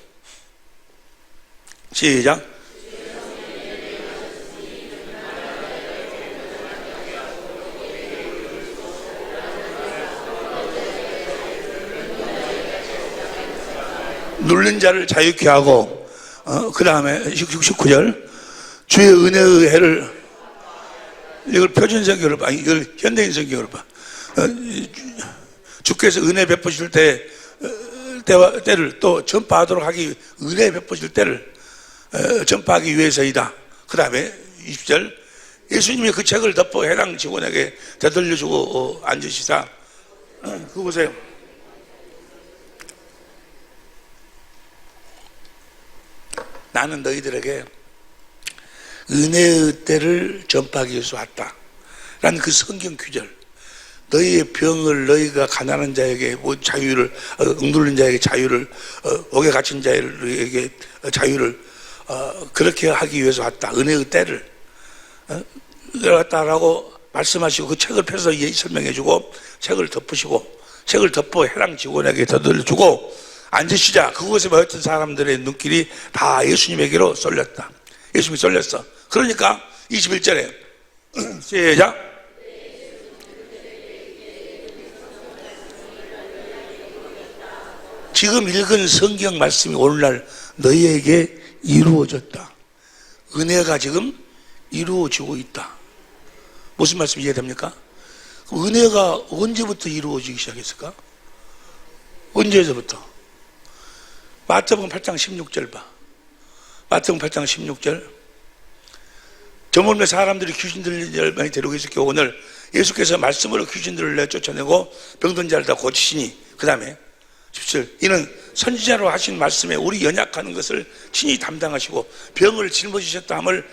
시작. 눌린 자를 자유케 하고 그 다음에 19절 주의 은혜의 해를 이걸 표준 성경으로 봐. 이걸 현대인 성경으로 봐. 주께서 은혜 베푸실 때를 또 전파하도록 하기 은혜 베푸실 때를 전파하기 위해서이다. 그 다음에 20절 예수님이 그 책을 덮어 해당 직원에게 되돌려주고 앉으시다. 그거 보세요. 나는 너희들에게 은혜의 때를 전파하기 위해서 왔다 라는 그 성경 규절, 너희의 병을 너희가 가난한 자에게 자유를, 억눌린 자에게 자유를, 옥에 갇힌 자에게 자유를 그렇게 하기 위해서 왔다. 은혜의 때를 왔다라고 말씀하시고 그 책을 펴서 설명해주고 책을 덮으시고 책을 덮어 해당 직원에게 되돌려주고 앉으시자. 그곳에 모였던 사람들의 눈길이 다 예수님에게로 쏠렸다. 예수님이 쏠렸어. 그러니까 21절에 시작. 지금 읽은 성경 말씀이 오늘날 너희에게 이루어졌다. 은혜가 지금 이루어지고 있다. 무슨 말씀 이해됩니까? 은혜가 언제부터 이루어지기 시작했을까? 언제서부터? 마태복음 8장 16절 봐. 마태복음 8장 16절. 저물매 사람들이 귀신들을 많이 데리고 있을 경우 오늘 예수께서 말씀으로 귀신들을 내쫓아내고 병든 자를 다 고치시니 그 다음에 17. 이는 선지자로 하신 말씀에 우리 연약하는 것을 친히 담당하시고 병을 짊어지셨다 함을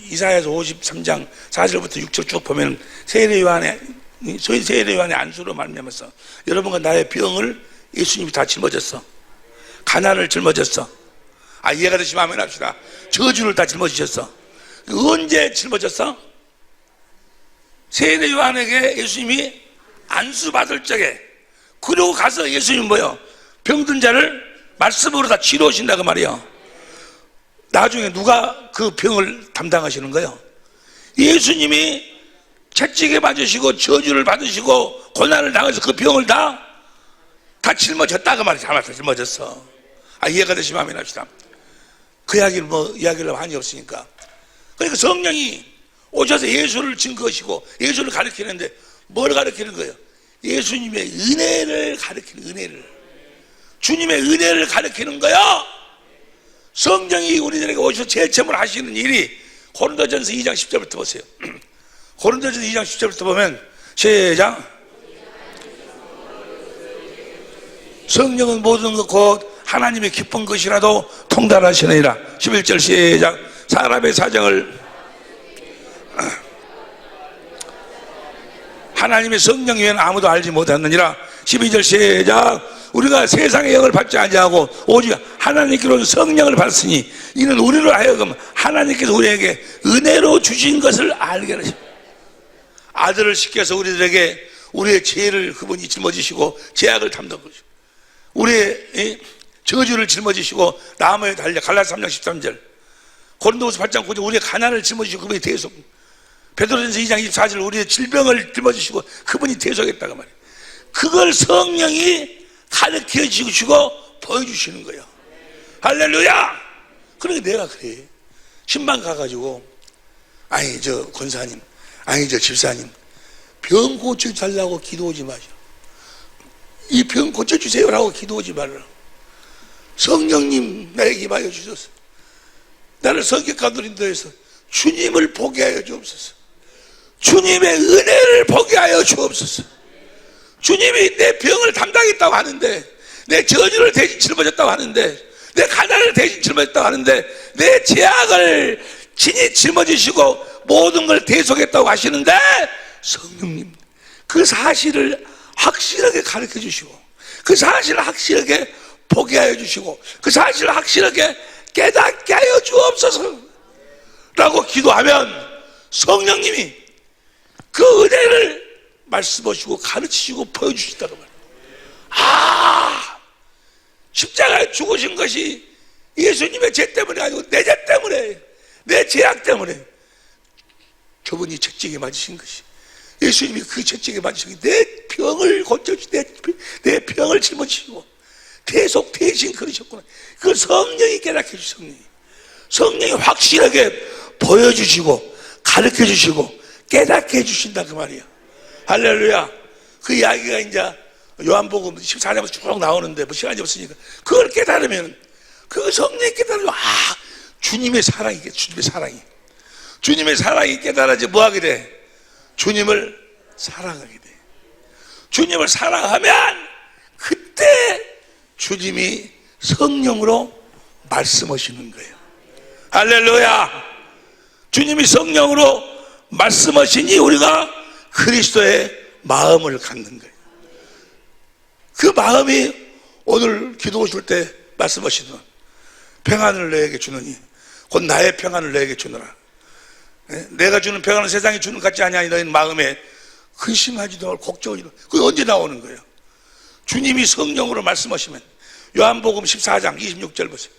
이사야서 53장 4절부터 6절 쭉 보면 세례 요한의 안수로 말미암아서 여러분과 나의 병을 예수님이 다 짊어졌어. 가난을 짊어졌어. 이해가 되시면 아멘 합시다. 저주를 다 짊어지셨어. 언제 짊어졌어? 세례 요한에게 예수님이 안수 받을 적에. 그러고 가서 예수님은 뭐요? 병든 자를 말씀으로 다 치료하신다 그 말이에요. 나중에 누가 그 병을 담당하시는 거예요? 예수님이 채찍에 맞으시고 저주를 받으시고 고난을 당해서 그 병을 다 짊어졌다 그 말이에요. 다 짊어졌어. 이해가 되시면 아멘 합시다. 그 이야기를 많이 없으니까. 그러니까 성령이 오셔서 예수를 증거하시고 예수를 가르치는데 뭘 가르치는 거예요? 예수님의 은혜를 가르치는 은혜를. 주님의 은혜를 가르치는 거요. 성령이 우리들에게 오셔서 제일 처음으로 하시는 일이 고린도전서 2장 10절부터 보세요. 고린도전서 2장 10절부터 보면 시작. 성령은 모든 것 곧 하나님의 기쁜 것이라도 통달하시느니라. 11절 시작. 사람의 사정을 하나님의 성령 외에는 아무도 알지 못하느니라. 12절 시작. 우리가 세상의 영을 받지 아니하고 오직 하나님께로 성령을 받았으니 이는 우리로 하여금 하나님께서 우리에게 은혜로 주신 것을 알게 하십니다. 아들을 시켜서 우리들에게 우리의 죄를 그분이 짊어지시고 죄악을 담당하시고 우리의 저주를 짊어지시고 나무에 달려 갈라디아 3장 13절 고린도후서 8장 9절 우리의 가난을 짊어지시고 그분이 대속 베드로전서 2장 24절 우리의 질병을 짊어지시고 그분이 대속했다고 말이에요. 그걸 성령이 가르쳐 주시고 보여주시는 거예요. 할렐루야. 그러니까 내가 그래 신방 가가지고 저 권사님 저 집사님 병 고쳐달라고 기도하지 마시오. 이 병 고쳐주세요라고 기도하지 말라. 성령님 나에게 임하여 주소서. 나를 성격가도 인도해서 주님을 보게 하여 주옵소서. 주님의 은혜를 보게 하여 주옵소서. 주님이 내 병을 담당했다고 하는데, 내 저주를 대신 짊어졌다고 하는데, 내 가난을 대신 짊어졌다고 하는데, 내 죄악을 친히 짊어지시고 모든 걸 대속했다고 하시는데, 성령님 그 사실을 확실하게 가르쳐 주시고, 그 사실을 확실하게 보게 하여 주시고, 그 사실을 확실하게 깨닫게 하여 주옵소서 라고 기도하면 성령님이 그 은혜를 말씀하시고 가르치시고 보여주시다고 말이에요. 아, 십자가에 죽으신 것이 예수님의 죄 때문이 아니고 내 죄 때문에, 내 죄악 때문에 저분이 채찍에 맞으신 것이, 예수님이 그 채찍에 맞으신 내 병을 고쳐주시고 내 병을 짊어지시고 대속 대신 그러셨구나. 그 성령이 깨닫게 해주시고, 성령이 확실하게 보여주시고 가르쳐 주시고 깨닫게 해주신다 그 말이야. 할렐루야. 그 이야기가 이제 요한복음 14장에서 쭉 나오는데 뭐 시간이 없으니까 그걸 깨달으면, 그 성령이 깨달으면, 아, 주님의 사랑이겠, 주님의 사랑이 깨달아지 뭐 하게 돼? 주님을 사랑하게 돼. 주님을 사랑하면 그때 주님이 성령으로 말씀하시는 거예요. 할렐루야. 주님이 성령으로 말씀하시니 우리가 그리스도의 마음을 갖는 거예요. 그 마음이 오늘 기도 오실 때 말씀하시는, 평안을 너에게 주느니 곧 나의 평안을 너에게 주노라. 내가 주는 평안은 세상이 주는 것 같지 아니하니 너희는 마음에 근심하지도 말고 걱정하지도 말고. 그게 언제 나오는 거예요? 주님이 성령으로 말씀하시면. 요한복음 14장 26절 보세요.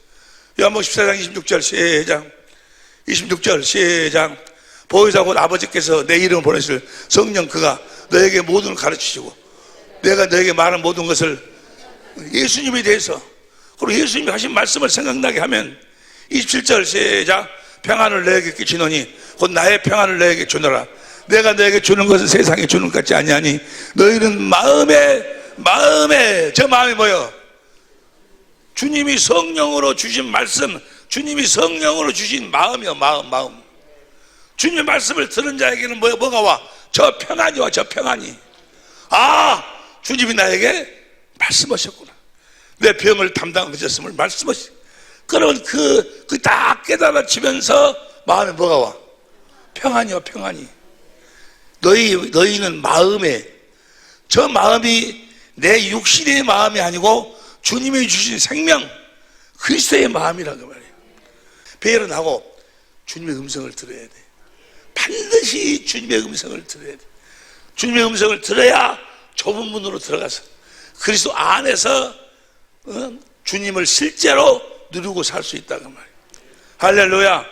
요한복음 14장 26절 시작. 26절 시작. 보혜사 곧 아버지께서 내 이름을 보내실 성령, 그가 너에게 모든 걸 가르치시고 내가 너에게 말한 모든 것을, 예수님에 대해서, 그리고 예수님이 하신 말씀을 생각나게 하면 27절 시작. 평안을 너에게 끼치노니 곧 나의 평안을 너에게 주노라. 내가 너에게 주는 것은 세상에 주는 것 같지 아니하니 너희는 마음에 저 마음이 뭐요? 주님이 성령으로 주신 말씀, 주님이 성령으로 주신 마음이요. 마음. 주님의 말씀을 들은 자에게는 뭐가 와? 저 평안이 와. 저 평안이. 아, 주님이 나에게 말씀하셨구나. 내 병을 담당하셨음을 말씀하셨. 그러면 그 딱 깨달아지면서 마음에 뭐가 와? 평안이요. 평안이. 너희는 마음에, 저 마음이 내 육신의 마음이 아니고 주님이 주신 생명, 그리스도의 마음이라고 말이에요. 배열은 하고 주님의 음성을 들어야 돼. 반드시 주님의 음성을 들어야 돼. 주님의 음성을 들어야 좁은 문으로 들어가서 그리스도 안에서 주님을 실제로 누리고 살 수 있다고 말이에요. 할렐루야.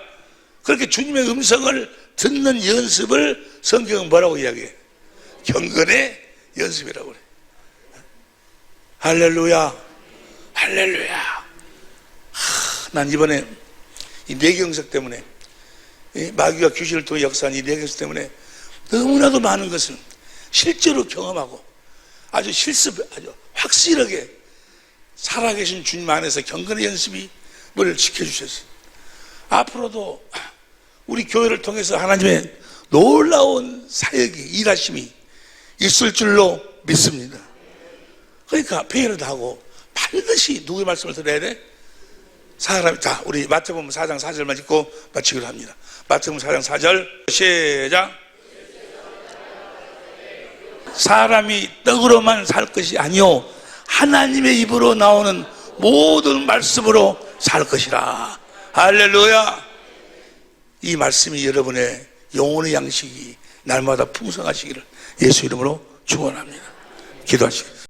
그렇게 주님의 음성을 듣는 연습을 성경은 뭐라고 이야기해? 경건의 연습이라고 그래. 할렐루야. 할렐루야. 난 이번에 이 뇌경색 때문에, 이 마귀와 귀신을 통해 역사한 이 뇌경색 때문에 너무나도 많은 것을 실제로 경험하고 아주 확실하게 살아계신 주님 안에서 경건의 연습을 지켜주셨어요. 앞으로도 우리 교회를 통해서 하나님의 놀라운 사역이, 일하심이 있을 줄로 믿습니다. 그러니까 회의를 하고 반드시 누구의 말씀을 들어야 돼? 사람이 다, 우리 마태복음 4장 4절만 읽고 마치기로 합니다. 마태복음 4장 4절 시작. 사람이 떡으로만 살 것이 아니요 하나님의 입으로 나오는 모든 말씀으로 살 것이라. 할렐루야. 이 말씀이 여러분의 영혼의 양식이 날마다 풍성하시기를 예수 이름으로 축원합니다. 기도하시겠습니다.